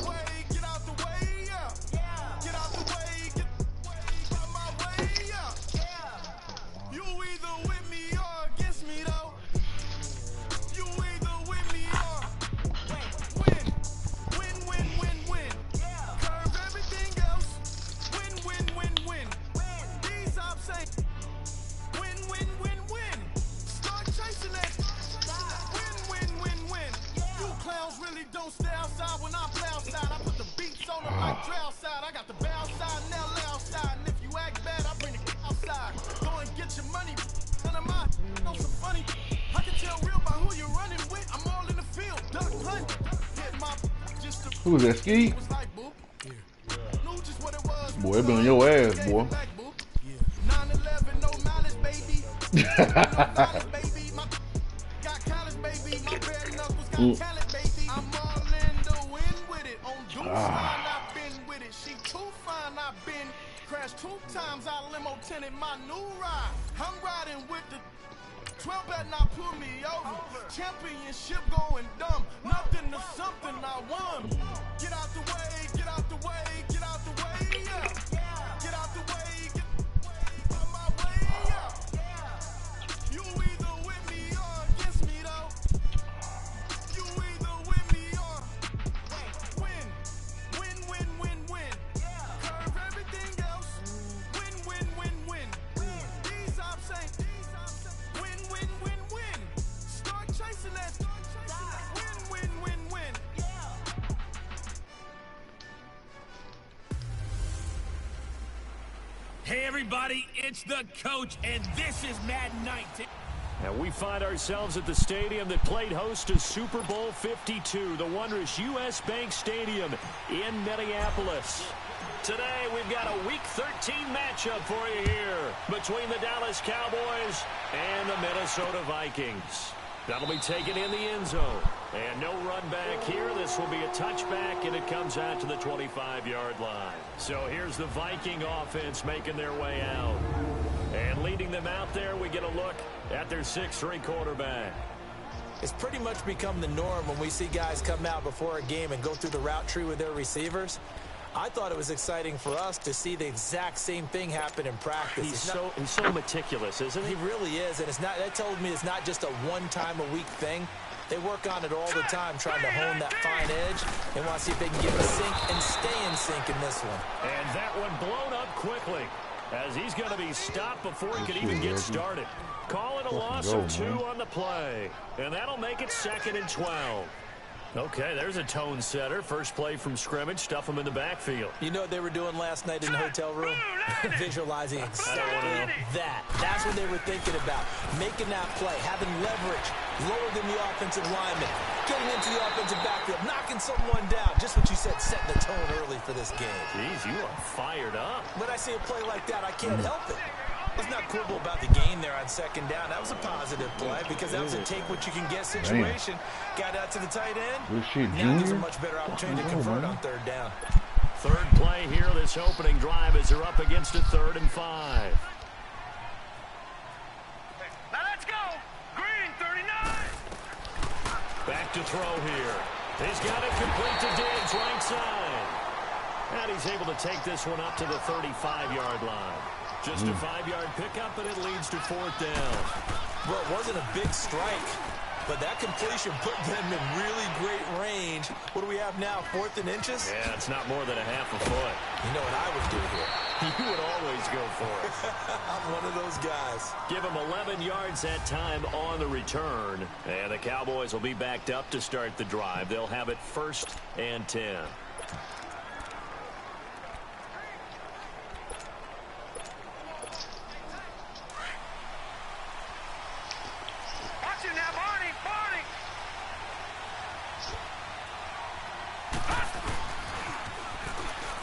way. Get out the way, yeah. Get out the way. Get out my way, yeah. You either with me or against me, though. You either with me or win. Curve everything else. Win. These I'm saying. Win. Start chasing that. Win. You clowns really don't stay outside when I play outside. I put the beats on them like Dre outside. I got the bow outside and they'll lay outside. And if you act bad, I bring the outside. Go and get your money. None of mine. Know some funny. I can tell real by who you're running with. I'm all in the field. Duck hunt. Hit my just to Who was that, Skeet? was like boop. Knew just what it was. Boy, it been on your ass, boy. 9/11, no mileage, baby. No mileage, baby. Got college, baby. My bare knuckles got talent, baby. I'm all in the wind with it. On Deuce line, I've been with it. She too fine, I've been crashed 2 times. I limo tinted my new ride. I'm riding with the 12 better not pull me over. Championship going dumb. Nothing to something I won. Get out the way. Get out the way, yeah. Get out the way. Get out my way, yeah. You either with me or against me, though. You either with me or win. Curve everything else. Win. These I'm saying. Win. Start chasing that. Win. Hey everybody, it's the coach, and this is Madden 19. And we find ourselves at the stadium that played host to Super Bowl 52, the wondrous U.S. Bank Stadium in Minneapolis. Today, we've got a Week 13 matchup for you here between the Dallas Cowboys and the Minnesota Vikings. That'll be taken in the end zone. And no run back here. This will be a touchback, and it comes out to the 25-yard line. So here's the Viking offense making their way out. And leading them out there, we get a look at their 6'3" quarterback. It's pretty much become the norm when we see guys come out before a game and go through the route tree with their receivers. I thought it was exciting for us to see the exact same thing happen in practice. He's so meticulous, isn't he? He really is, and that told me it's not just a one-time-a-week thing. They work on it all the time, trying to hone that fine edge. They want to see if they can get in sync and stay in sync in this one. And that one blown up quickly, as he's going to be stopped before he could even get started. Call it a loss of 2 on the play, and that'll make it 2nd and 12. Okay, there's a tone setter. First play from scrimmage, stuff him in the backfield. You know what they were doing last night in the hotel room? Visualizing exactly that. That's what they were thinking about. Making that play, having leverage, lower than the offensive lineman, getting into the offensive backfield, knocking someone down. Just what you said, setting the tone early for this game. Jeez, you are fired up. When I see a play like that, I can't help it. Let's not quibble about the gain there on 2nd down. That was a positive play because that was a take-what-you-can-get situation. Got out to the tight end. Now there's a much better opportunity to convert on 3rd down. Third play here, this opening drive, as they're up against a 3rd and 5. Now let's go. Green, 39. Back to throw here. He's got it complete to Diggs, right side. And he's able to take this one up to the 35-yard line. Just a 5-yard pickup, and it leads to 4th down. Well, it wasn't a big strike, but that completion put them in really great range. What do we have now, 4th and inches? Yeah, it's not more than a half a foot. You know what I would do here? You would always go for it. I'm one of those guys. Give him 11 yards that time on the return. And the Cowboys will be backed up to start the drive. They'll have it 1st and 10.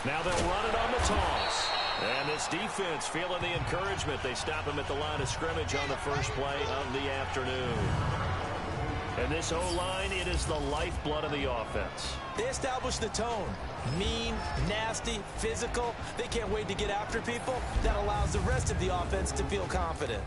Now they'll run it on the toss. And this defense feeling the encouragement. They stop him at the line of scrimmage on the first play of the afternoon. And this O-line, it is the lifeblood of the offense. They establish the tone. Mean, nasty, physical. They can't wait to get after people. That allows the rest of the offense to feel confident.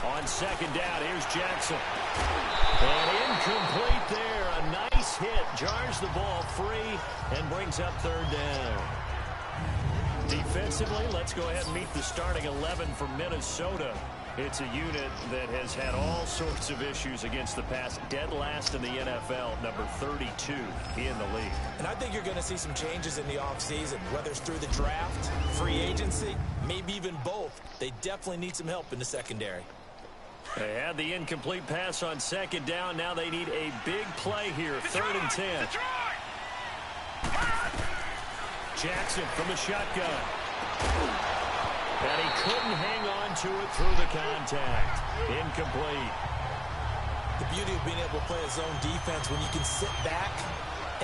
On 2nd down, here's Jackson. And incomplete there. A nice hit. Jars the ball free and brings up 3rd down. Defensively, let's go ahead and meet the starting 11 for Minnesota. It's a unit that has had all sorts of issues against the pass. Dead last in the NFL, number 32 in the league. And I think you're going to see some changes in the offseason, whether it's through the draft, free agency, maybe even both. They definitely need some help in the secondary. They had the incomplete pass on 2nd down. Now they need a big play here, 3rd and 10. Jackson from the shotgun. And he couldn't hang on to it through the contact. Incomplete. The beauty of being able to play a zone defense when you can sit back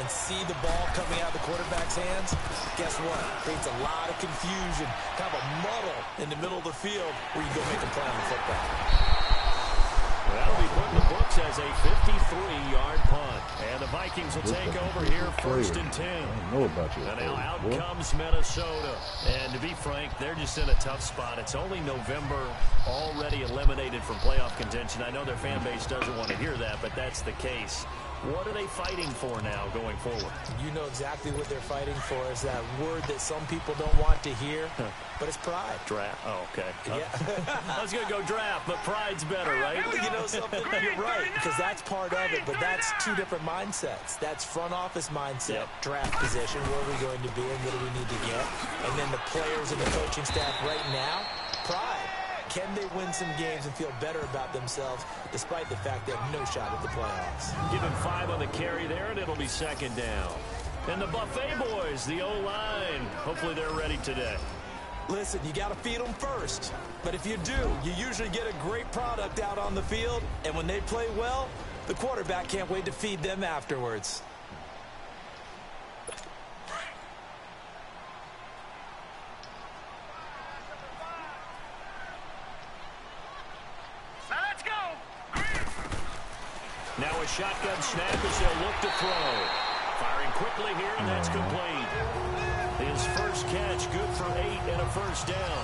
and see the ball coming out of the quarterback's hands, guess what? Creates a lot of confusion, kind of a muddle in the middle of the field where you go make a play on the football. That'll be put in the books as a 53-yard punt. And the Vikings will take over here 1st and 10. I don't know about you. And now out comes Minnesota. And to be frank, they're just in a tough spot. It's only November, already eliminated from playoff contention. I know their fan base doesn't want to hear that, but that's the case. What are they fighting for now going forward? You know exactly what they're fighting for is that word that some people don't want to hear, but it's pride. Draft. Oh, okay. Yeah. I was going to go draft, but pride's better, right? You know something? You're right, because that's part of it, but that's two different mindsets. That's front office mindset, draft position, where are we going to be and what do we need to get? And then the players and the coaching staff right now, pride. Can they win some games and feel better about themselves despite the fact they have no shot at the playoffs? Give him 5 on the carry there, and it'll be second down. And the Buffet boys, the O-line, hopefully they're ready today. Listen, you got to feed them first. But if you do, you usually get a great product out on the field. And when they play well, the quarterback can't wait to feed them afterwards. Now a shotgun snap as they'll look to throw. Firing quickly here, and that's complete. His first catch, good for 8 and a first down.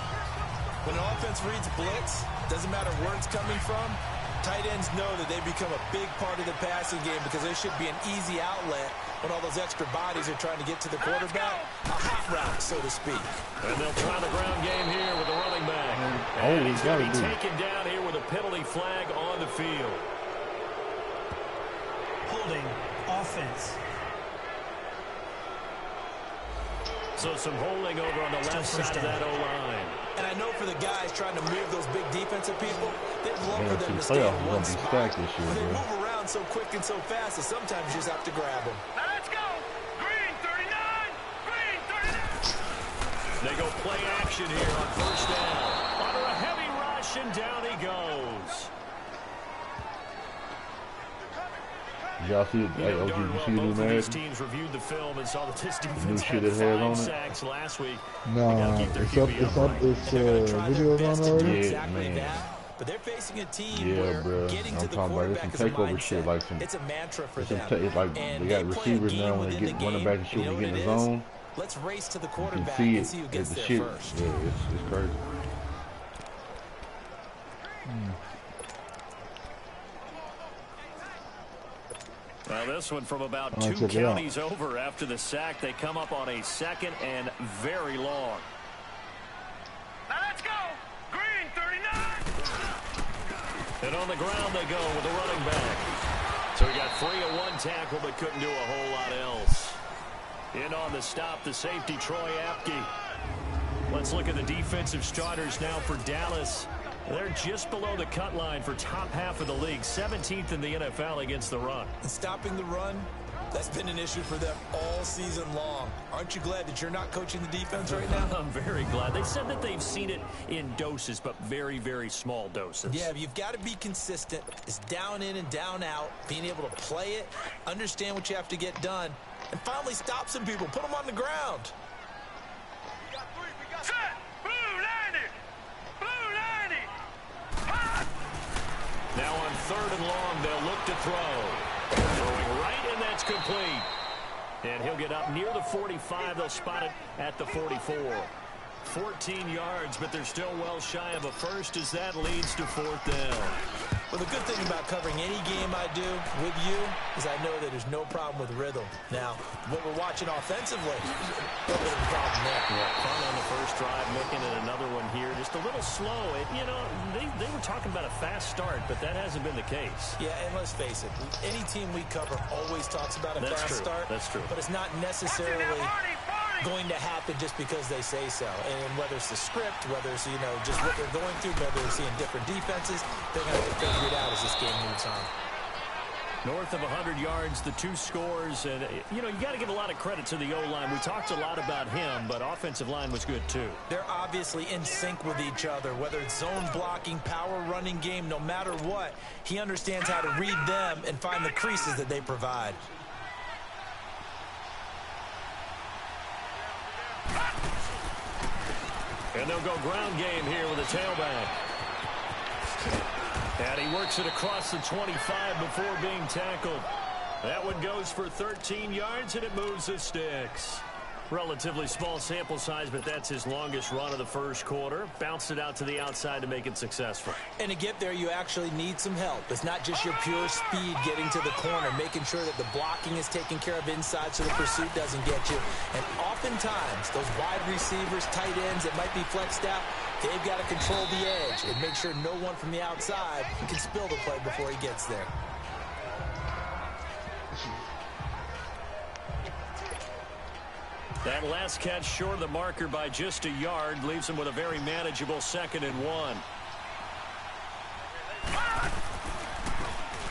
When an offense reads blitz, doesn't matter where it's coming from, tight ends know that they become a big part of the passing game because they should be an easy outlet when all those extra bodies are trying to get to the quarterback. A hot route, so to speak. And they'll try the ground game here with the running back. And he's going to be taken down here with a penalty flag on the field. Holding offense. So some holding over on the left side of that O-line. And I know for the guys trying to move those big defensive people, they'd love for them to stay in one spot. But they move around so quick and so fast that sometimes you just have to grab them. Now let's go. Green 39. Green 39. They go play action here on first down. Under a heavy rush, and down he goes. Y'all see it? Hey, OG, you see the new man? Teams reviewed the film and saw that this defense new shit it has on it. Sacks last week. Nah, it's videos on already? Yeah, man. But they're facing a team where bro. getting I'm to the talking about quarterback some is a takeover mindset. shit, like some. It's a mantra for It's them. like And they got they play a receivers game now when they within get the running game. back and shit You know when they what get in it the is? zone. Let's race to the You quarterback can see and it. see who It's gets the there shit. first. Yeah, it's crazy. Well, this one from about 2 counties over after the sack. They come up on a second and very long. Now let's go. Green 39. And on the ground they go with the running back. So he got free of one tackle but couldn't do a whole lot else. In on the stop, the safety, Troy Apke. Let's look at the defensive starters now for Dallas. They're just below the cut line for top half of the league, 17th in the NFL against the run. And stopping the run, that's been an issue for them all season long. Aren't you glad that you're not coaching the defense right now? I'm very glad. They said that they've seen it in doses, but very, very small doses. Yeah, you've got to be consistent. It's down in and down out, being able to play it, understand what you have to get done, and finally stop some people, put them on the ground. Set. Blue 90. Blue 90. Now on 3rd and long, they'll look to throw. Throwing right, and that's complete. And he'll get up near the 45. They'll spot it at the 44. 14 yards, but they're still well shy of a first as that leads to 4th down. Well, the good thing about covering any game I do with you is I know that there's no problem with rhythm. Now, what we're watching offensively, a little bit of a problem there. Yeah, fun on the first drive, looking at another one here. Just a little slow. You know, they were talking about a fast start, but that hasn't been the case. Yeah, and let's face it, any team we cover always talks about a fast start. That's true. But it's not necessarily going to happen just because they say so. And whether it's the script, whether it's, you know, just what they're going through, whether they're seeing different defenses, they're going to have to figure it out as this game moves on. North of 100 yards, the 2 scores. And, you know, you got to give a lot of credit to the O-line. We talked a lot about him, but offensive line was good, too. They're obviously in sync with each other, whether it's zone blocking, power running game, no matter what. He understands how to read them and find the creases that they provide. And they'll go ground game here with a tailback. And he works it across the 25 before being tackled. That one goes for 13 yards, and it moves the sticks. Relatively small sample size, but that's his longest run of the first quarter. Bounced it out to the outside to make it successful. And to get there, you actually need some help. It's not just your pure speed getting to the corner, making sure that the blocking is taken care of inside so the pursuit doesn't get you. And oftentimes, those wide receivers, tight ends that might be flexed out, they've got to control the edge and make sure no one from the outside can spill the play before he gets there. That last catch short of the marker by just a yard leaves him with a very manageable 2nd and 1.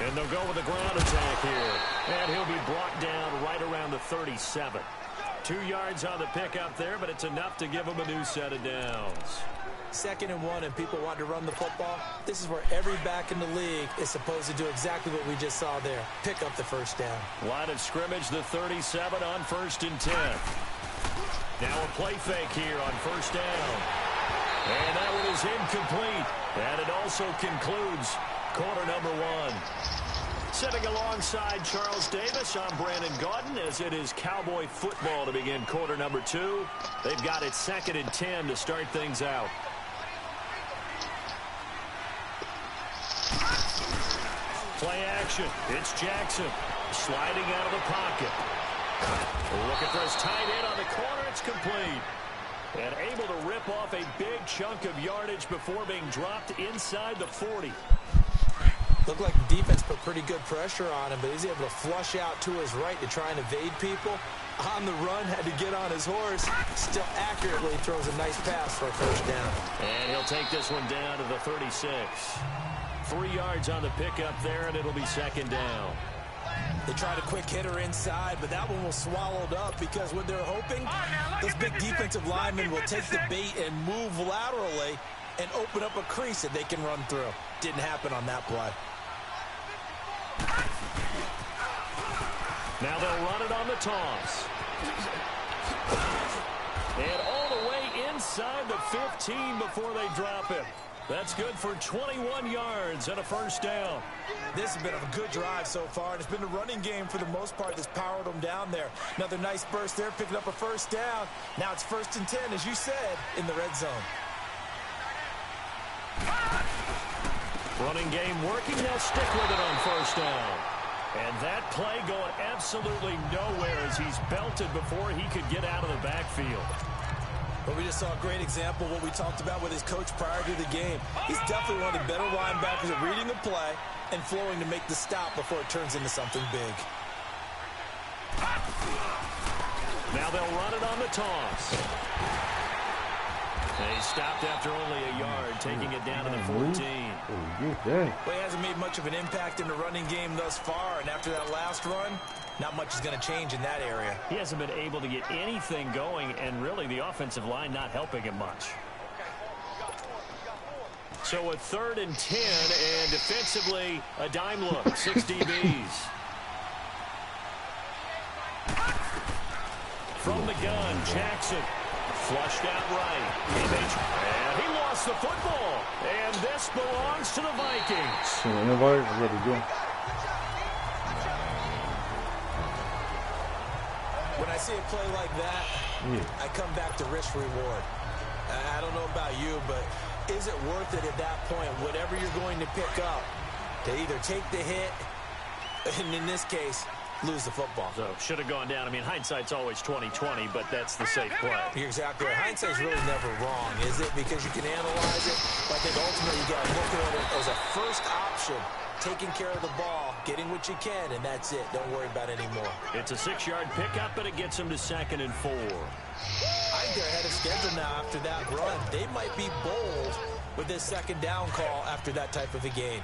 And they'll go with a ground attack here. And he'll be brought down right around the 37. 2 yards on the pickup there, but it's enough to give him a new set of downs. 2nd and 1 and people want to run the football. This is where every back in the league is supposed to do exactly what we just saw there. Pick up the first down. Line of scrimmage, the 37 on 1st and 10. Now a play fake here on 1st down. And that one is incomplete. And it also concludes quarter number 1. Sitting alongside Charles Davis, I'm Brandon Gaudin, as it is Cowboy football to begin quarter number 2. They've got it 2nd and 10 to start things out. Play action. It's Jackson sliding out of the pocket. Looking for his tight end on the corner. It's complete. And able to rip off a big chunk of yardage before being dropped inside the 40. Looked like the defense put pretty good pressure on him, but he's able to flush out to his right to try and evade people. On the run, had to get on his horse. Still accurately throws a nice pass for a first down. And he'll take this one down to the 36. 3 yards on the pickup there, and it'll be 2nd down. They tried a quick hitter inside, but that one was swallowed up because when they're hoping, those big defensive linemen will take the bait and move laterally and open up a crease that they can run through. Didn't happen on that play. Now they'll run it on the toss. And all the way inside the 15 before they drop him. That's good for 21 yards and a first down. This has been a good drive so far, and it's been a running game for the most part that's powered them down there. Another nice burst there, picking up a first down. Now it's 1st and 10, as you said, in the red zone. Running game working. They'll stick with it on 1st down. And that play going absolutely nowhere as he's belted before he could get out of the backfield. But we just saw a great example of what we talked about with his coach prior to the game. He's definitely one of the better linebackers at reading a play and flowing to make the stop before it turns into something big. Now they'll run it on the toss. And he stopped after only a yard, taking it down to the 14. Oh, well, he hasn't made much of an impact in the running game thus far, and after that last run, not much is going to change in that area. He hasn't been able to get anything going, and really the offensive line not helping him much. So a 3rd and 10, and defensively a dime look, 6 DBs. From the gun, Jackson. Flushed out right. And he lost the football. And this belongs to the Vikings. When I see a play like that, I come back to risk reward. I don't know about you, but is it worth it at that point, whatever you're going to pick up, to either take the hit, and in this case, lose the football? So should have gone down. I mean, hindsight's always 20/20, but that's the safe play. You're exactly right. Hindsight's really never wrong, is it? Because you can analyze it, but I think ultimately you got to look at it as a first option, taking care of the ball, getting what you can, and that's it. Don't worry about it anymore. It's a 6-yard pickup, but it gets him to 2nd and 4. I think they're ahead of schedule now after that run. They might be bold with this 2nd down call after that type of a gain.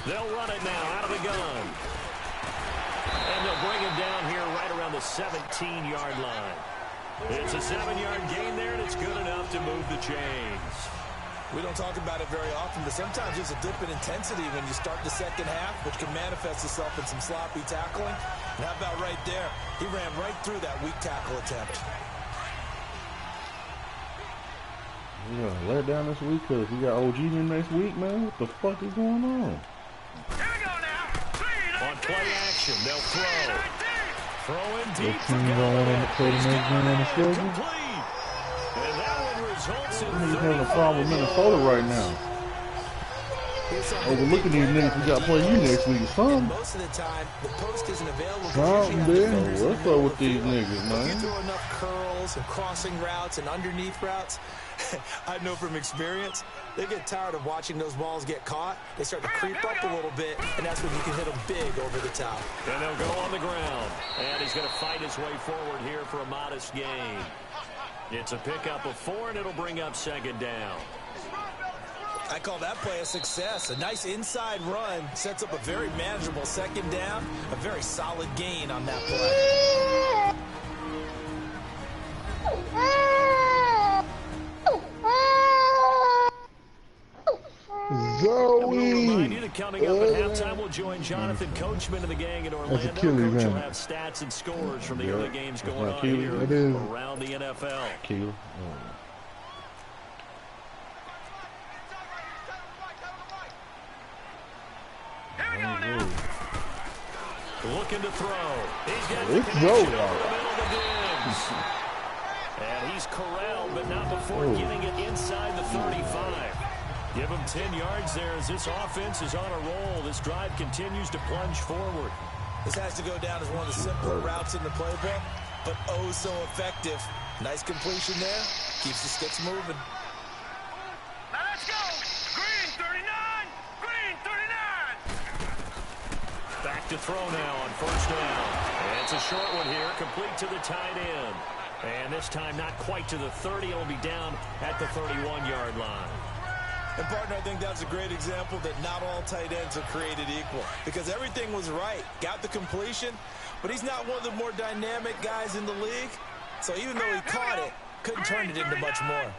They'll run it now out of the gun. And they'll bring him down here right around the 17-yard line. It's a 7-yard gain there, and it's good enough to move the chains. We don't talk about it very often, but sometimes there's a dip in intensity when you start the second half, which can manifest itself in some sloppy tackling. And how about right there? He ran right through that weak tackle attempt. Yeah, let down this week because we got OG in next week, man. What the fuck is going on? Here we go now. On play action, they'll throw. Throwing deep. Your team don't want him to play the next game on the schedule? Complete. And that one results in Niggas having a problem with Minnesota right now. Overlooking these niggas, we got to play you next week. Some. Most of the time, the post isn't available. Something, dude. So what's up with these niggas, If man? you throw enough curls and crossing routes and underneath routes, I know from experience, they get tired of watching those balls get caught. They start to creep up a little bit, and that's when you can hit them big over the top. And they'll go on the ground. And he's going to fight his way forward here for a modest gain. It's a pickup of 4, and it'll bring up second down. I call that play a success. A nice inside run sets up a very manageable second down. A very solid gain on that play. Zoe! Remind you that coming up at halftime, we'll join Jonathan Coachman and the gang in Orlando. Coach will have stats and scores from the other games going on here around the NFL. Keeler. Looking to throw. He's got the It's connection Zoe. over the middle of the Diggs. And he's corralled, but not before getting it inside the 35. Give him 10 yards there as this offense is on a roll. This drive continues to plunge forward. This has to go down as one of the simpler routes in the playbook, but oh so effective. Nice completion there. Keeps the sticks moving. Now let's go. Green 39. Green 39. Back to throw now on first down. And it's a short one here, complete to the tight end. And this time not quite to the 30. It'll be down at the 31-yard line. And, partner, I think that's a great example that not all tight ends are created equal because everything was right. Got the completion, but he's not one of the more dynamic guys in the league. So even though he caught it, couldn't turn it into much more.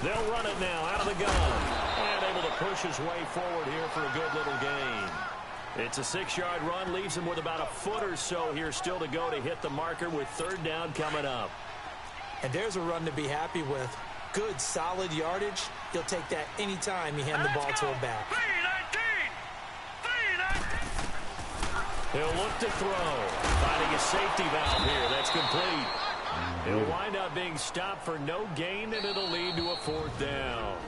They'll run it now out of the gun. And able to push his way forward here for a good little gain. It's a 6-yard run, leaves him with about a foot or so here still to go to hit the marker with third down coming up. And there's a run to be happy with. Good, solid yardage. He'll take that anytime you hand the ball to a back. He'll look to throw. Finding a safety valve here. That's complete. He'll wind up being stopped for no gain, and it'll lead to a fourth down.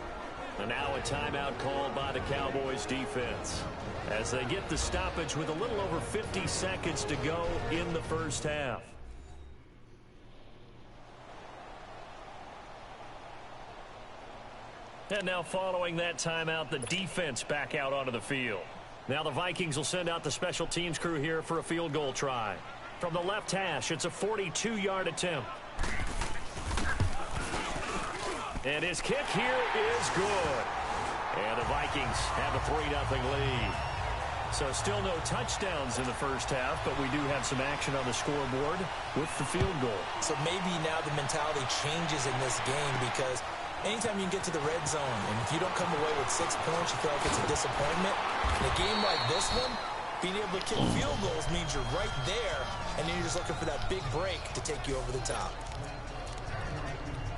And now a timeout called by the Cowboys defense as they get the stoppage with a little over 50 seconds to go in the first half. And now following that timeout, the defense back out onto the field. Now the Vikings will send out the special teams crew here for a field goal try. From the left hash, it's a 42-yard attempt. And his kick here is good. And the Vikings have a 3-0 lead. So still no touchdowns in the first half, but we do have some action on the scoreboard with the field goal. So maybe now the mentality changes in this game because anytime you can get to the red zone, and if you don't come away with 6 points, you feel like it's a disappointment. In a game like this one, being able to kick field goals means you're right there, and then you're just looking for that big break to take you over the top.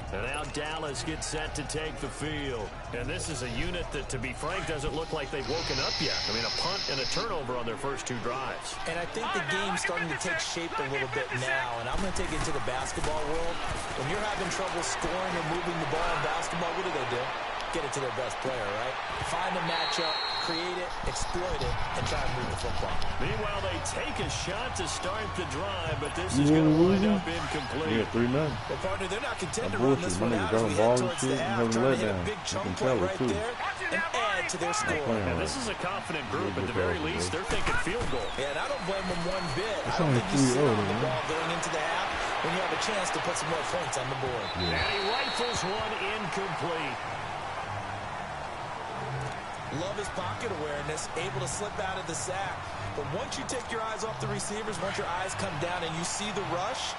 And now Dallas gets set to take the field. And this is a unit that, to be frank, doesn't look like they've woken up yet. I mean, a punt and a turnover on their first 2 drives. And I think the game's starting to take shape a little bit now, and I'm going to take it into the basketball world. When you're having trouble scoring or moving the ball in basketball, what do? Get it to their best player, right? Find a matchup, create it, exploit it, and try and move the football. Meanwhile, they take a shot to start the drive, but this is going to wind up incomplete. Yeah, 3-0. Well, partner, they're not content to run this one out as we head towards the half, trying to hit a big chunk play right there and add to their score. And this is a confident group. At the very least, they're thinking field goal. Yeah, and I don't blame them one bit. I don't think you sit on the ball going into the half when you have a chance to put some more points on the board. And he rifles one incomplete. Love his pocket awareness, able to slip out of the sack. But once you take your eyes off the receivers, once your eyes come down and you see the rush,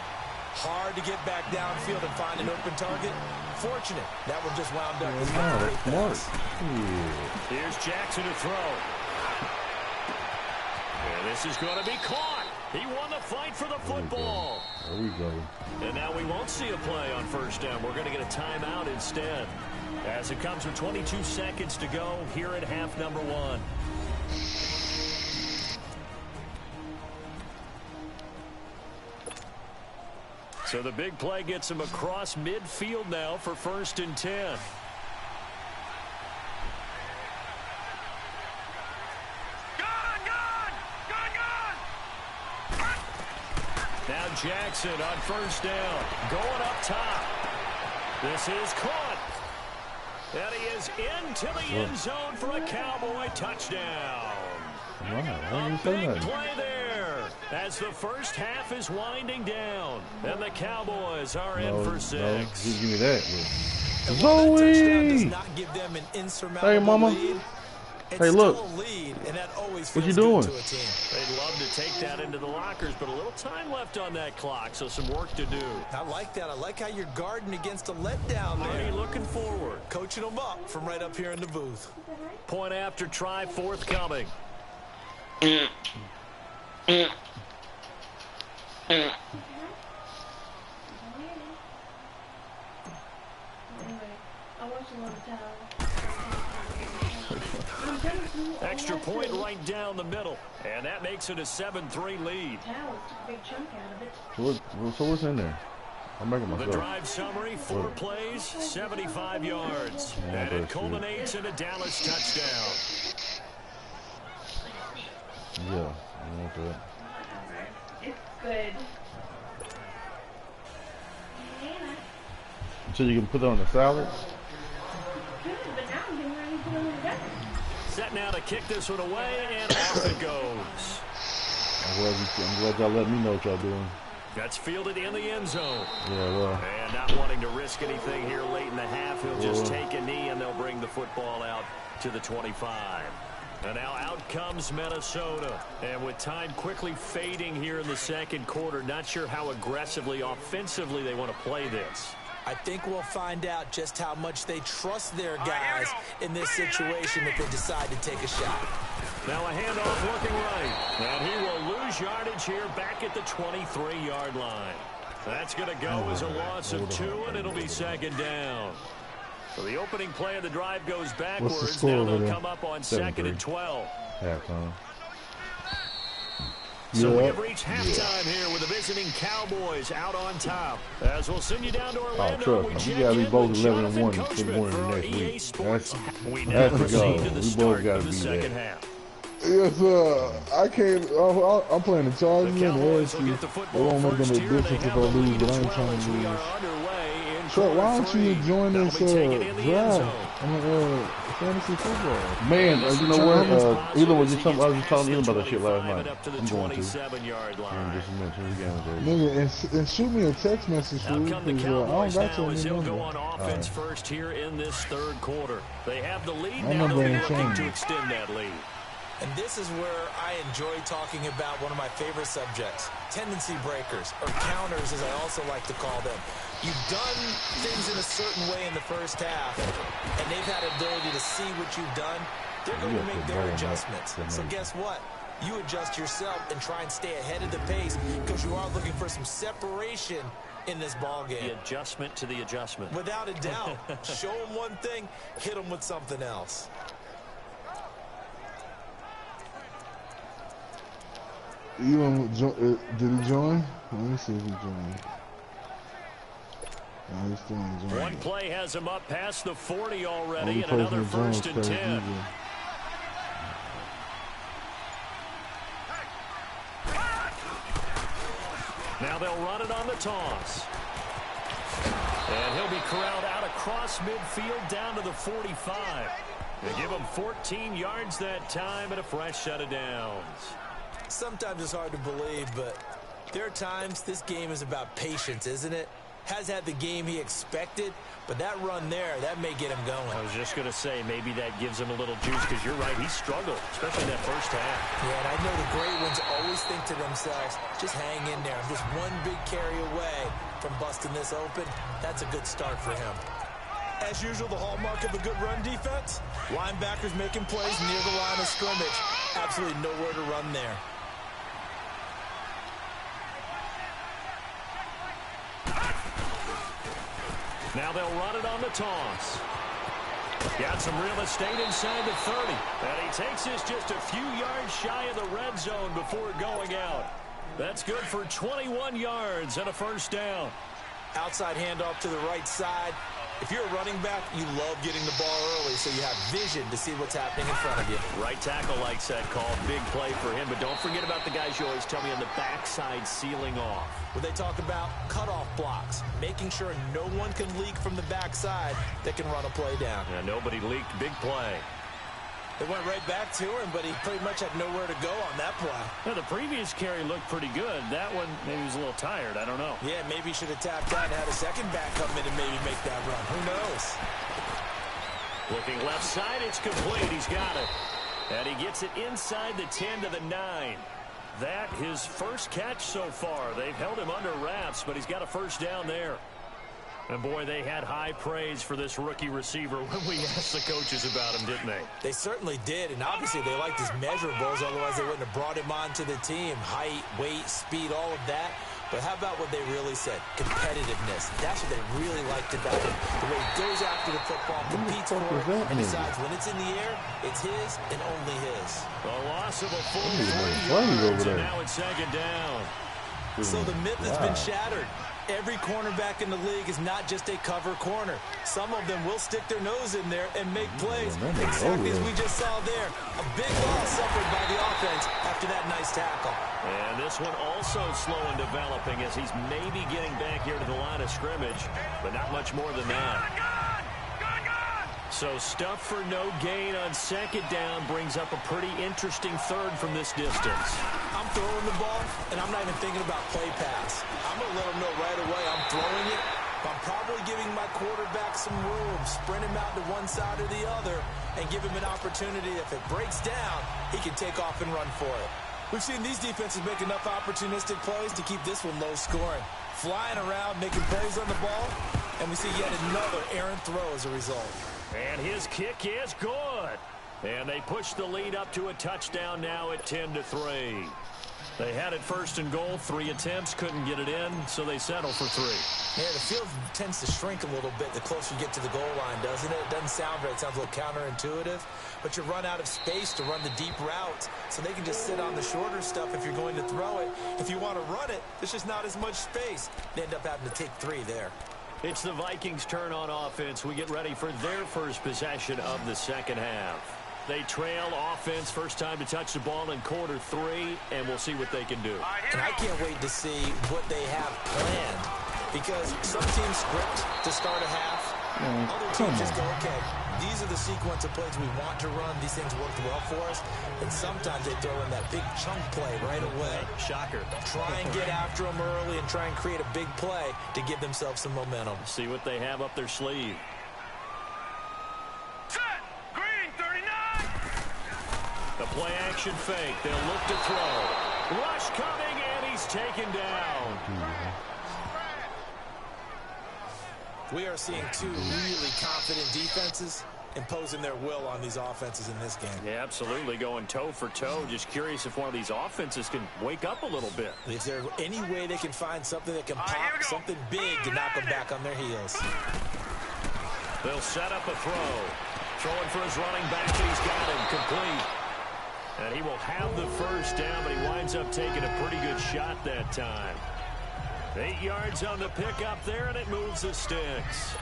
hard to get back downfield and find an open target. Fortunate, that one just wound up with a great pass. Here's Jackson to throw. And this is going to be caught. He won the fight for the football. There we go. And now we won't see a play on first down. We're going to get a timeout instead. As it comes with 22 seconds to go here at half number 1. So the big play gets him across midfield now for 1st and 10. Now Jackson on first down. Going up top. This is caught. And he is into the end zone for a Cowboy touchdown. Wow, a big play there as the first half is winding down. And the Cowboys are in for 6. No, give me that. Zoe! Hey, mama. Hey, look. What you doing? They'd love to take that into the lockers, but a little time left on that clock, so some work to do. I like that. I like how you're guarding against a letdown there. Already looking forward. Coaching them up from right up here in the booth. Point after try forthcoming. Extra point right down the middle, and that makes it a 7-3 lead. So what's in there? I'm making myself. The drive summary, 4 plays, 75 yards, and it culminates in a Dallas touchdown. Yeah, I want that. It's good. So you can put it on the salad? Good, but now I'm getting ready to put it on the together. Set now to kick this one away, and off it goes. I'm glad y'all let me know what y'all doing. That's fielded in the end zone. Yeah, well. And not wanting to risk anything here late in the half, he'll just take a knee, and they'll bring the football out to the 25. And now out comes Minnesota. And with time quickly fading here in the second quarter, not sure how aggressively, offensively they want to play this. I think we'll find out just how much they trust their guys in this situation if they decide to take a shot. Now a handoff looking right. And he will lose yardage here back at the 23-yard line. That's going to go as a loss of 2, and it'll be second down. So the opening play of the drive goes backwards. Now they'll come up on 2nd and 12. Halftime. So we have reached halftime here with the visiting Cowboys out on top. As we'll send you down to Orlando, we check in with Jonathan Coachman for our EA Sports. We now proceed to the start of the second half. Yes, I can't. I'm playing the Chargers and the AFC. It won't make them a difference if I lose, but I ain't trying to lose. So why don't you join this draft? Fantasy football. Man, you know what? Elon was just I was just telling Elon about that shit last night. I'm going to. Nigga, and shoot me a text message for you, because I don't got your He'll number. go on offense first here in this third quarter. They have the lead My now. number They'll be ain't looking to changed. extend that lead. And this is where I enjoy talking about one of my favorite subjects, tendency breakers, or counters as I also like to call them. You've done things in a certain way in the first half, and they've had the ability to see what you've done. They're going to make their adjustments. So guess what? You adjust yourself and try and stay ahead of the pace, because you are looking for some separation in this ball game. The adjustment to the adjustment. Without a doubt. Show them one thing, hit them with something else. Did he join? Let me see if he joined. No, he's still in join. One play has him up past the 40 already, and another 1st and 10. Now they'll run it on the toss. And he'll be corralled out across midfield down to the 45. They give him 14 yards that time and a fresh set of downs. Sometimes it's hard to believe, but there are times this game is about patience, isn't it? Has had the game he expected, but that run there, that may get him going. I was just going to say, maybe that gives him a little juice, because you're right, he struggled, especially in that first half. Yeah, and I know the great ones always think to themselves, just hang in there. I'm just one big carry away from busting this open. That's a good start for him. As usual, the hallmark of a good run defense, linebackers making plays near the line of scrimmage. Absolutely nowhere to run there. Now they'll run it on the toss. Got some real estate inside the 30. And he takes this just a few yards shy of the red zone before going out. That's good for 21 yards and a first down. Outside handoff to the right side. If you're a running back, you love getting the ball early so you have vision to see what's happening in front of you. Right tackle likes that call. Big play for him. But don't forget about the guys you always tell me on the backside sealing off. When they talk about cutoff blocks, making sure no one can leak from the backside that can run a play down. Yeah, nobody leaked. Big play. They went right back to him, but he pretty much had nowhere to go on that play. Yeah, the previous carry looked pretty good. That one, maybe he was a little tired. I don't know. Yeah, maybe he should have tapped out and had a second back come in and maybe make that run. Who knows? Looking left side, it's complete. He's got it. And he gets it inside the 10 to the 9. That his first catch so far. They've held him under wraps, but he's got a first down there. And, boy, they had high praise for this rookie receiver when we asked the coaches about him, didn't they? They certainly did, and obviously they liked his measurables, otherwise they wouldn't have brought him onto the team. Height, weight, speed, all of that. But how about what they really said? Competitiveness. That's what they really liked about him. The way he goes after the football, competes for it, and decides when it's in the air, it's his and only his. The loss of a full 3 yards, and now it's second down. So the myth has been shattered. Every cornerback in the league is not just a cover corner. Some of them will stick their nose in there and make plays, exactly as we just saw there. A big loss suffered by the offense after that nice tackle. And this one also slow in developing as he's maybe getting back here to the line of scrimmage, but not much more than that. So stuff for no gain on second down brings up a pretty interesting third from this distance. I'm throwing the ball, and I'm not even thinking about play pass. I'm going to let him know right away I'm throwing it. I'm probably giving my quarterback some room, sprint him out to one side or the other, and give him an opportunity. If it breaks down, he can take off and run for it. We've seen these defenses make enough opportunistic plays to keep this one low scoring. Flying around, making plays on the ball, and we see yet another errant throw as a result. And his kick is good. And they push the lead up to a touchdown now at 10-3. They had it first and goal, 3 attempts, couldn't get it in, so they settle for 3. Yeah, the field tends to shrink a little bit the closer you get to the goal line, doesn't it? It doesn't sound right. It sounds a little counterintuitive. But you run out of space to run the deep routes, so they can just sit on the shorter stuff if you're going to throw it. If you want to run it, there's just not as much space. They end up having to take 3 there. It's the Vikings' turn on offense. We get ready for their first possession of the second half. They trail offense, first time to touch the ball in quarter 3, and we'll see what they can do. And I can't wait to see what they have planned, because some teams script to start a half. Other teams just go, okay, these are the sequence of plays we want to run. These things worked well for us. And sometimes they throw in that big chunk play right away. Shocker. Try and get after them early and try and create a big play to give themselves some momentum. See what they have up their sleeve. Set! Green 39! The play action fake. They'll look to throw. Rush coming, and he's taken down. We are seeing 2 really confident defenses imposing their will on these offenses in this game. Yeah, absolutely, going toe for toe. Just curious if one of these offenses can wake up a little bit. Is there any way they can find something that can pop, something big to knock them back on their heels? They'll set up a throw. Throwing for his running back, and he's got him complete. And he will have the first down, but he winds up taking a pretty good shot that time. 8 yards on the pickup there, and it moves the sticks.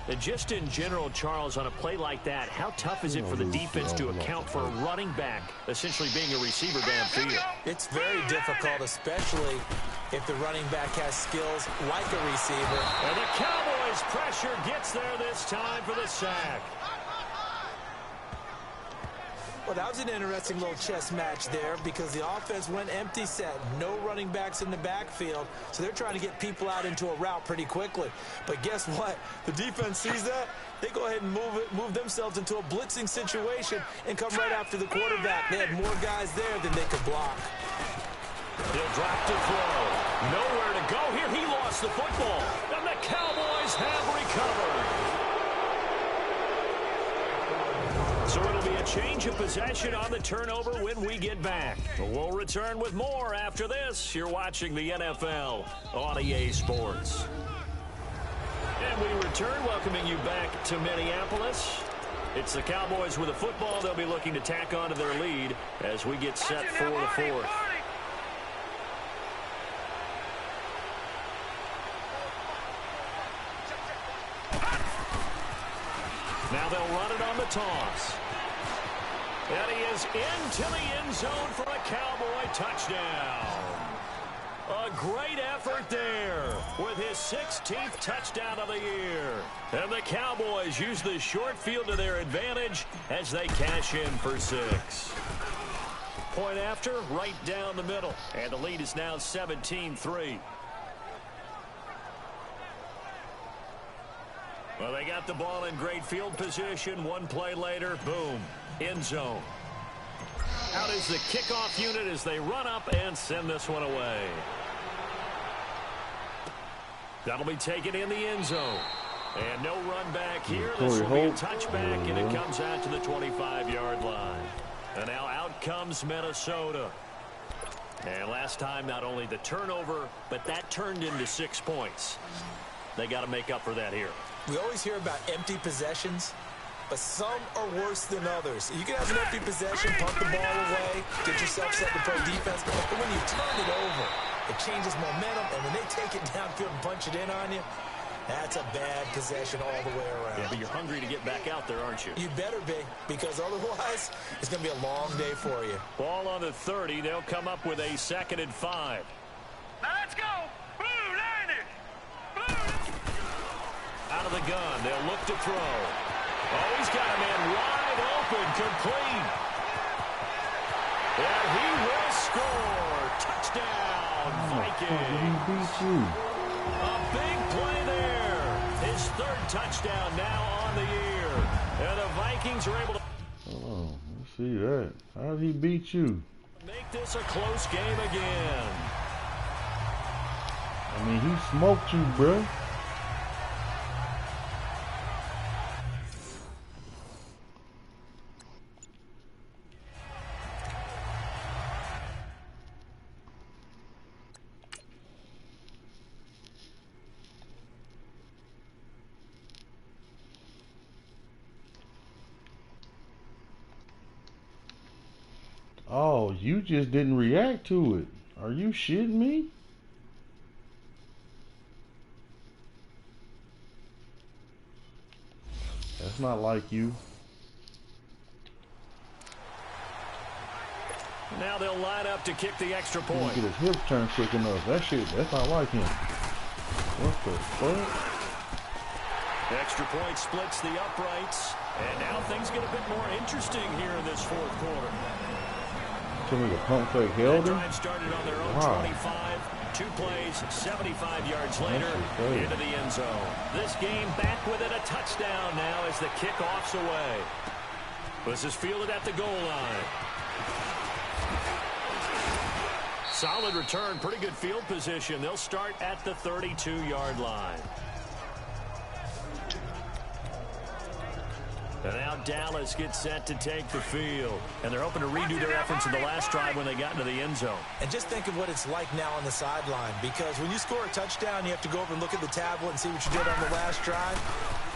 And just in general, Charles, on a play like that, how tough is it for the defense to account for a running back essentially being a receiver downfield? It's very difficult, especially if the running back has skills like a receiver. And the Cowboys' pressure gets there this time for the sack. Well, that was an interesting little chess match there because the offense went empty set. No running backs in the backfield, so they're trying to get people out into a route pretty quickly. But guess what? The defense sees that. They go ahead and move themselves into a blitzing situation and come right after the quarterback. They had more guys there than they could block. He'll drop to throw. Nowhere to go here. He lost the football. And the Cowboys have recovered. So it'll be a change of possession on the turnover when we get back. We'll return with more after this. You're watching the NFL on EA Sports. And we return, welcoming you back to Minneapolis. It's the Cowboys with a football. They'll be looking to tack on to their lead as we get set for the fourth. Now they'll run it on the toss. And he is into the end zone for a Cowboy touchdown. A great effort there with his 16th touchdown of the year. And the Cowboys use the short field to their advantage as they cash in for 6. Point after, right down the middle. And the lead is now 17-3. Well, they got the ball in great field position. One play later, boom, end zone. Out is the kickoff unit as they run up and send this one away. That'll be taken in the end zone. And no run back here. This will be a touchback, and it comes out to the 25-yard line. And now out comes Minnesota. And last time, not only the turnover, but that turned into 6 points. They got to make up for that here. We always hear about empty possessions, but some are worse than others. You can have an empty possession, punt the ball away, get yourself set to play defense, but when you turn it over, it changes momentum, and when they take it downfield and punch it in on you, that's a bad possession all the way around. Yeah, but you're hungry to get back out there, aren't you? You better be, because otherwise, it's going to be a long day for you. Ball on the 30. They'll come up with a 2nd and 5. Now let's go. Blue Niners. Blue. Out of the gun. They'll look to throw. Oh, he's got a man wide open, complete. And he will score. Touchdown, Vikings. A big play there. His 3rd touchdown now on the year. And the Vikings are able to... Oh, let's see that. How did he beat you? Make this a close game again. I mean, he smoked you, bro. Oh, you just didn't react to it. Are you shitting me? That's not like you. Now they'll line up to kick the extra point. He get his hips turned quick enough. That shit, that's not like him. What the fuck? Extra point splits the uprights. And now things get a bit more interesting here in this 4th quarter. Tell me the pump fake held him? Drive started on their own 25. 2 plays, 75 yards later, into the end zone. This game back within a touchdown now as the kickoff's away. This is fielded at the goal line. Solid return, pretty good field position. They'll start at the 32-yard line. And now Dallas gets set to take the field. And they're hoping to redo their efforts in the last drive when they got into the end zone. And just think of what it's like now on the sideline, because when you score a touchdown, you have to go over and look at the tablet and see what you did on the last drive.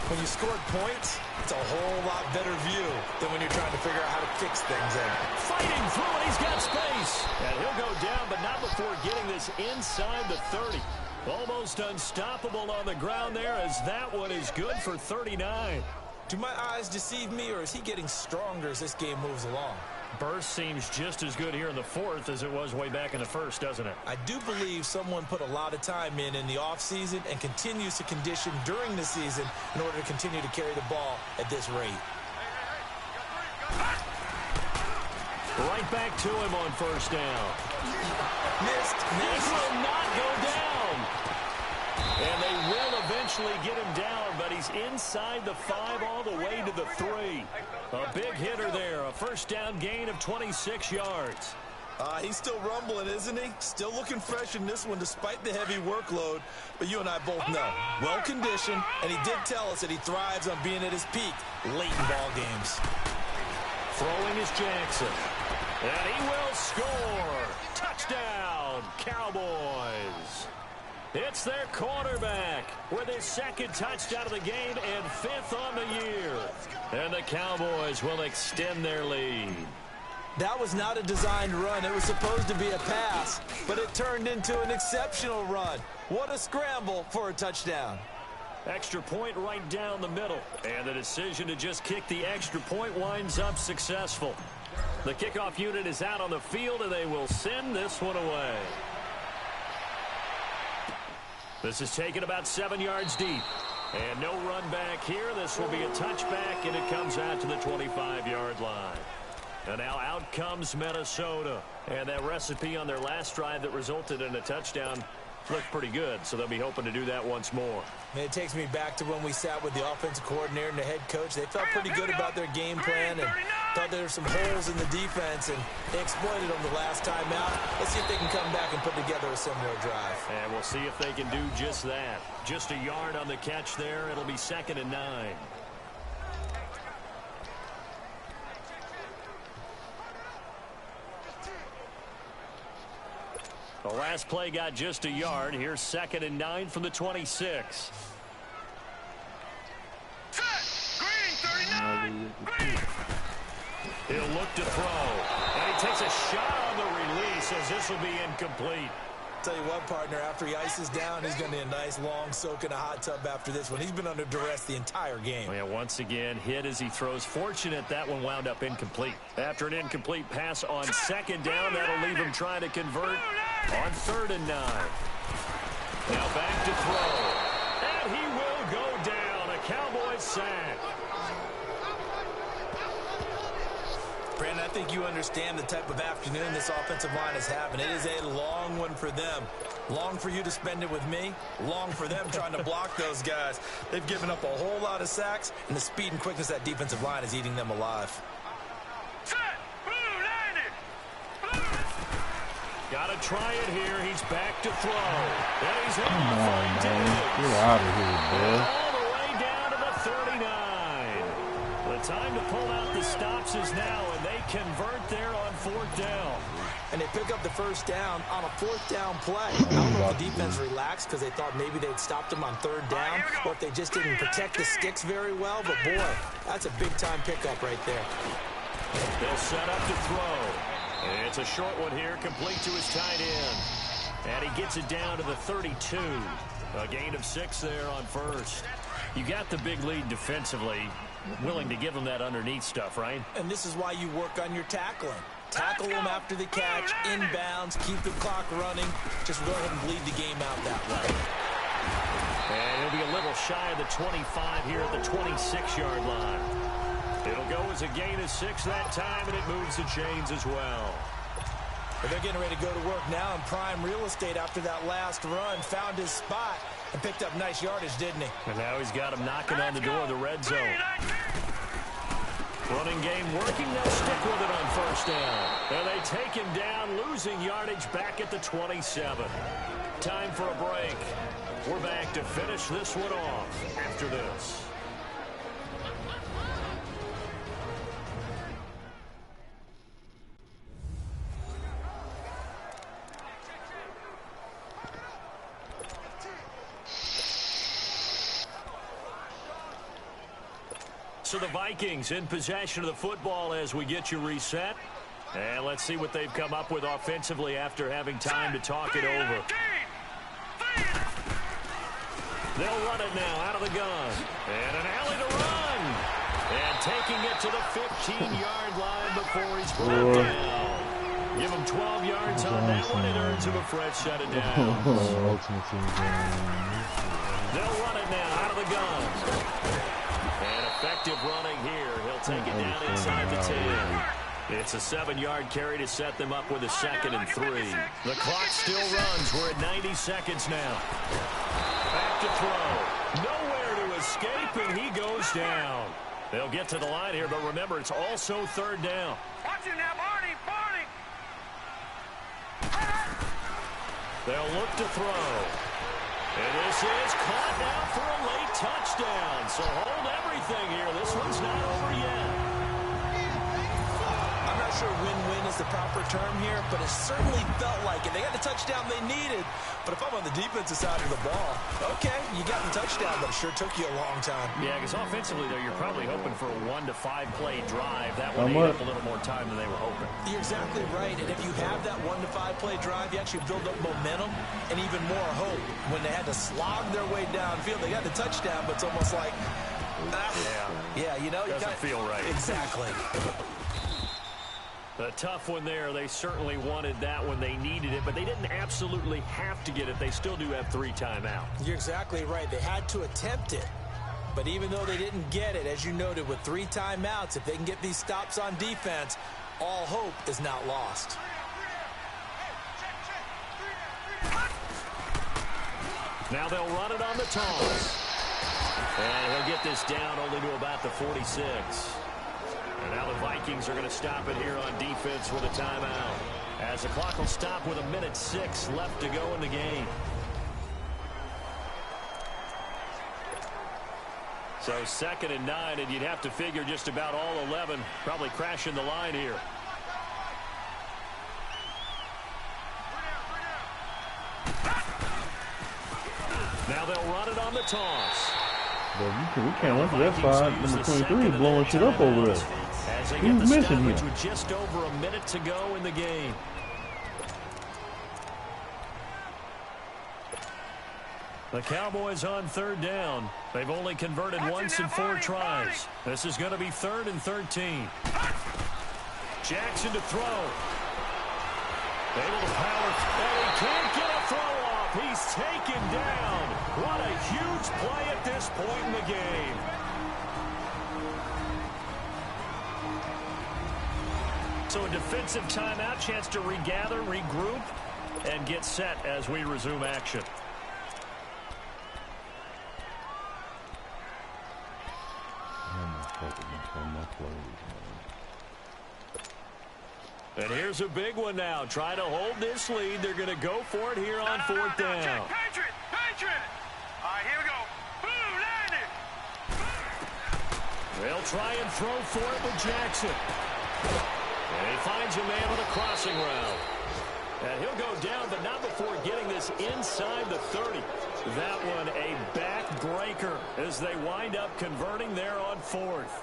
When you scored points, it's a whole lot better view than when you're trying to figure out how to fix things in. Fighting through it, he's got space. And he'll go down, but not before getting this inside the 30. Almost unstoppable on the ground there, as that one is good for 39. Do my eyes deceive me, or is he getting stronger as this game moves along? Burst seems just as good here in the 4th as it was way back in the 1st, doesn't it? I do believe someone put a lot of time in the offseason and continues to condition during the season in order to continue to carry the ball at this rate. Right back to him on 1st down. Missed. This will not go down. And they will eventually get him down, but he's inside the 5 all the way to the 3. A big hitter there, a 1st down gain of 26 yards. He's still rumbling, isn't he? Still looking fresh in this one despite the heavy workload. But you and I both know, well-conditioned, and he did tell us that he thrives on being at his peak late in ball games. Throwing is Jackson. And he will score. Touchdown, Cowboys. It's their quarterback with his second touchdown of the game and 5th on the year. And the Cowboys will extend their lead. That was not a designed run. It was supposed to be a pass, but it turned into an exceptional run. What a scramble for a touchdown. Extra point right down the middle. And the decision to just kick the extra point winds up successful. The kickoff unit is out on the field, and they will send this one away. This is taken about 7 yards deep. And no run back here. This will be a touchback, and it comes out to the 25-yard line. And now out comes Minnesota. And that recipe on their last drive that resulted in a touchdown looked pretty good, so they'll be hoping to do that once more. And it takes me back to when we sat with the offensive coordinator and the head coach. They felt pretty good about their game plan and thought there were some holes in the defense, and they exploited them the last time out. Let's see if they can come back and put together a similar drive. And we'll see if they can do just that. Just a yard on the catch there. It'll be 2nd and 9. The last play got just a yard. Here's 2nd and 9 from the 26. He'll look to throw. And he takes a shot on the release as this will be incomplete. Tell you what, partner, after he ices down, he's going to need a nice long soak in a hot tub after this one. He's been under duress the entire game. Well, yeah, once again, hit as he throws. Fortunate that one wound up incomplete. After an incomplete pass on 2nd down, that'll leave him trying to convert on 3rd and 9. Now back to throw. And he will go down. A Cowboys sack. Brandon, I think you understand the type of afternoon this offensive line is having. It is a long one for them. Long for you to spend it with me. Long for them trying to block those guys. They've given up a whole lot of sacks, and the speed and quickness of that defensive line is eating them alive. Got to try it here. He's back to throw. And he's in. Come on, man. Get out of here, man. All the way down to the 39. The time to pull out the stops is now, and they convert there on 4th down. And they pick up the 1st down on a 4th down play. I don't know if the defense relaxed because they thought maybe they'd stopped them on 3rd down, or if they just didn't protect the sticks very well. But, boy, that's a big-time pickup right there. They'll set up to throw. And it's a short one here, complete to his tight end. And he gets it down to the 32. A gain of 6 there on 1st. You got the big lead defensively. Willing to give them that underneath stuff, right? And this is why you work on your tackling. Tackle them after the catch, inbounds, keep the clock running. Just go ahead and bleed the game out that way. And he'll be a little shy of the 25 here at the 26-yard line. It'll go as a gain of 6 that time, and it moves the chains as well. But they're getting ready to go to work now in prime real estate after that last run. Found his spot and picked up nice yardage, didn't he? And now he's got him knocking on the door of the red zone. Running game working. They'll stick with it on 1st down. And they take him down, losing yardage back at the 27. Time for a break. We're back to finish this one off after this. So the Vikings in possession of the football as we get you reset. And let's see what they've come up with offensively after having time to talk it over. They'll run it now out of the gun. And an alley to run. And taking it to the 15-yard line before he's brought down. Give him 12 yards on that one. It earns him a fresh set of downs. They'll run it now out of the gun. And effective running here. He'll take it down inside the 10. It's a 7-yard carry to set them up with a 2nd and 3. The clock still runs. We're at 90 seconds now. Back to throw. Nowhere to escape, and he goes down. They'll get to the line here, but remember, it's also 3rd down. Watch it now, Barney, Barney. They'll look to throw. And this is caught now for a late touchdown. So hold everything here. This one's not over yet. I'm not not sure win-win is the proper term here, but it certainly felt like it. They got the touchdown they needed. But if I'm on the defensive side of the ball, okay, you got the touchdown, but it sure took you a long time. Yeah, because offensively, though, you're probably hoping for a 1 to 5 play drive. That one ate up a little more time than they were hoping. You're exactly right. And if you have that 1 to 5 play drive, you actually build up momentum and even more hope. When they had to slog their way downfield, they got the touchdown, but it's almost like, yeah, you know, doesn't feel right. Exactly. A tough one there. They certainly wanted that when they needed it, but they didn't absolutely have to get it. They still do have 3 timeouts. You're exactly right. They had to attempt it. But even though they didn't get it, as you noted, with 3 timeouts, if they can get these stops on defense, all hope is not lost. Now they'll run it on the toss. And he'll get this down only to about the 46. And now the Vikings are going to stop it here on defense with a timeout. As the clock will stop with 1:06 left to go in the game. So 2nd and 9, and you'd have to figure just about all 11 probably crashing the line here. Now they'll run it on the toss. Well, we can't win for that side. Number 23 is blowing shit up over there. Who's missing here? With just over a minute to go in the game. The Cowboys on 3rd down. They've only converted once in 4 tries. This is going to be 3rd and 13. Jackson to throw. Able to power, and he can't get a throw off. He's taken down. What a huge play at this point in the game. So a defensive timeout, chance to regather, regroup, and get set as we resume action. And here's a big one now. Try to hold this lead. They're going to go for it here on 4th down. Patriot! Patriot! All right, here we go. Boom, landed! They'll try and throw for it with Jackson. And he finds a man on a crossing route. And he'll go down, but not before getting this inside the 30. That one a backbreaker as they wind up converting there on 4th.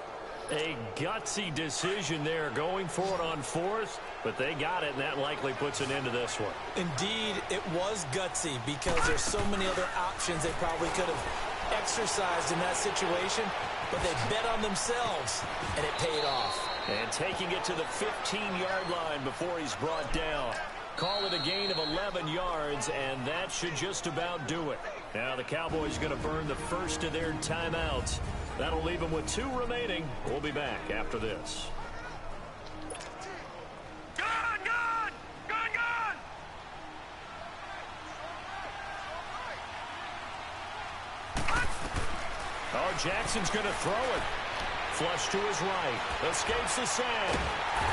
A gutsy decision there going for it on 4th, but they got it, and that likely puts an end to this one. Indeed, it was gutsy because there's so many other options they probably could have exercised in that situation, but they bet on themselves, and it paid off. And taking it to the 15-yard line before he's brought down. Call it a gain of 11 yards, and that should just about do it. Now the Cowboys going to burn the first of their timeouts. That'll leave them with 2 remaining. We'll be back after this. Gun! Gun! Gun! Gun! Oh, Jackson's going to throw it. Flush to his right. Escapes the sand.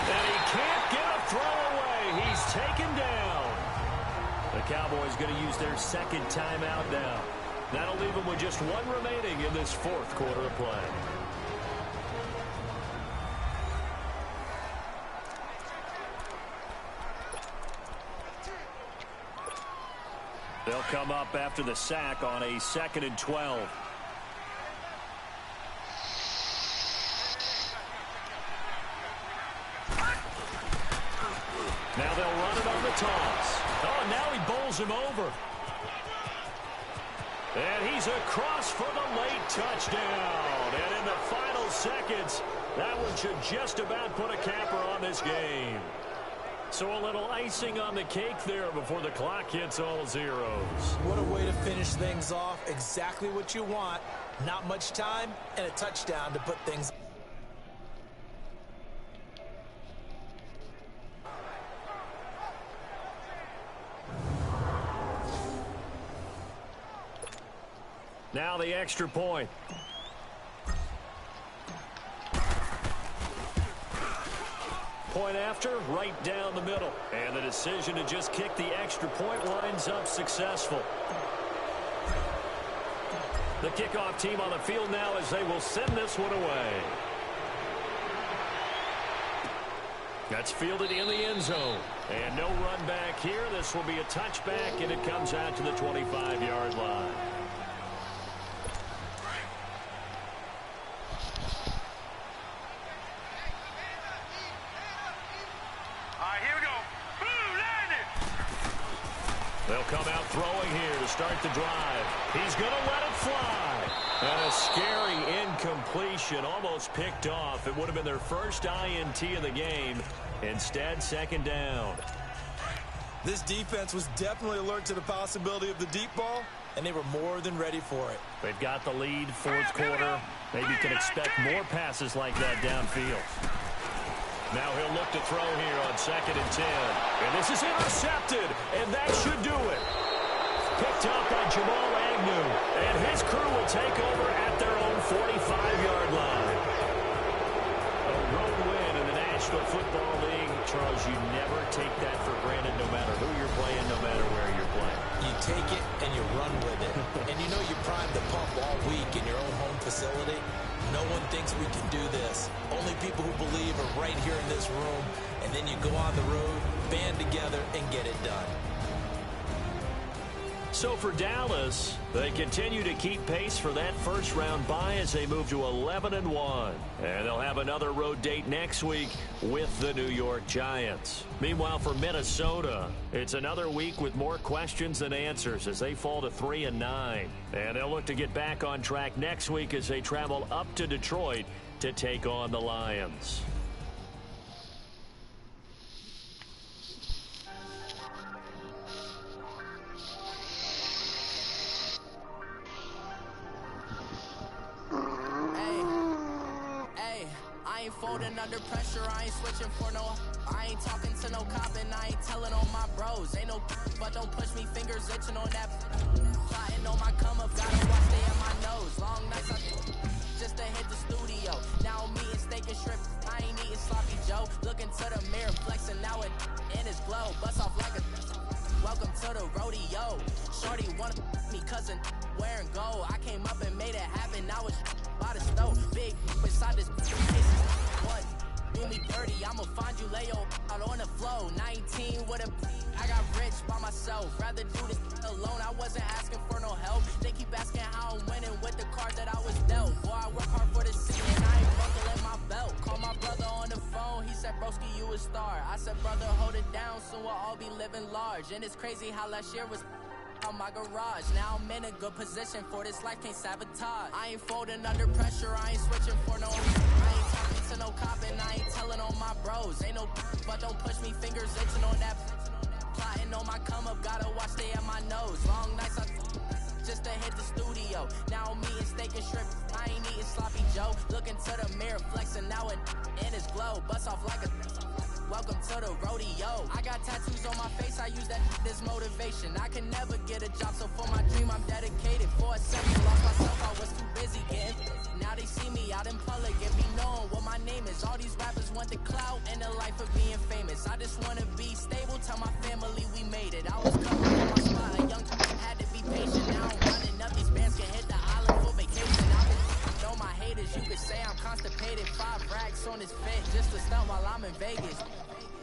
And he can't get a throw away. He's taken down. The Cowboys going to use their 2nd timeout now. That'll leave them with just 1 remaining in this 4th quarter of play. They'll come up after the sack on a 2nd and 12. Now they'll run it on the toss. Oh, and now he bowls him over. And he's across for the late touchdown. And in the final seconds, that one should just about put a capper on this game. So a little icing on the cake there before the clock hits all zeros. What a way to finish things off. Exactly what you want. Not much time and a touchdown to put things. Now the extra point. Point after, right down the middle. And the decision to just kick the extra point winds up successful. The kickoff team on the field now as they will send this one away. That's fielded in the end zone. And no run back here. This will be a touchback, and it comes out to the 25-yard line. They'll come out throwing here to start the drive. He's going to let it fly. And a scary incompletion, almost picked off. It would have been their first INT of the game. Instead, second down. This defense was definitely alert to the possibility of the deep ball, and they were more than ready for it. They've got the lead, fourth quarter. Maybe can expect more passes like that downfield. Now he'll look to throw here on 2nd and 10. And this is intercepted, and that should do it. Picked up by Jamal Agnew, and his crew will take over at their own 45-yard line. A road win in the National Football League. Charles, you never take that for granted no matter who you're playing, no matter where you're playing. You take it and you run with it. And you know you primed the pump all week in your own home facility. No one thinks we can do this. Only people who believe are right here in this room. And then you go on the road, band together, and get it done. So for Dallas, they continue to keep pace for that first-round bye as they move to 11-1. And they'll have another road date next week with the New York Giants. Meanwhile, for Minnesota, it's another week with more questions than answers as they fall to 3-9. And they'll look to get back on track next week as they travel up to Detroit to take on the Lions. Folding under pressure, I ain't switching for no. I ain't talking to no cop and I ain't telling on my bros. Ain't no, but don't push me, fingers itching on that. Plotting on my come up, gotta watch they at my nose. Long nights, just to hit the studio. Now I'm eating steak and shrimp, I ain't eating sloppy Joe. Looking to the mirror, flexing now it in his glow. Bust off like a. Welcome to the rodeo. Shorty wanna me cousin wearing gold. I came up and made it happen. Now it's by the stove. Big inside this cases. What? Do me dirty. I'ma find you lay out on the floor. 19 with a. I got rich by myself. Rather do this alone. I wasn't asking for no help. They keep asking how I'm winning with the card that I was dealt. Boy, I work hard for the city and I ain't buckling my belt. Call my brother on the phone. He said, broski, you a star. I said, brother, hold it down. Soon we'll all be living large. And it's crazy how last year was on my garage. Now I'm in a good position for this life, can't sabotage. I ain't folding under pressure, I ain't switching for no. I ain't talking to no cop and I ain't telling on my bros. Ain't no, but don't push me, fingers itching on that. Plotting on my come up, gotta watch they at my nose. Long nights, just to hit the studio. Now I'm eating steak and shrimp, I ain't eating sloppy Joe. Looking to the mirror, flexing now it in his glow. Bust off like a. Welcome to the rodeo. I got tattoos on my face, I use that as motivation. I can never get a job, so for my dream I'm dedicated. For a second, lost myself, I was too busy getting. Now they see me out in public and be knowing what my name is. All these rappers want the clout and the life of being famous. I just wanna be stable, tell my family we made it. I was coming from my spot, a young had to be patient. Now I'm running up, these bands can hit the island for vacation. I've been know my haters, you could say I'm constipated. 5 racks on his fit just to stunt while I'm in Vegas.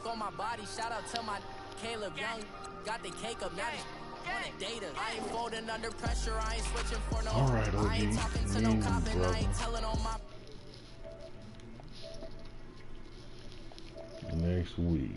On my body, shout out to my Caleb Young. Got the cake up, now he's on the data. I ain't folding under pressure, I ain't switching for no. Alright, OG. I ain't talking to no cop and I ain't telling on my. Next week.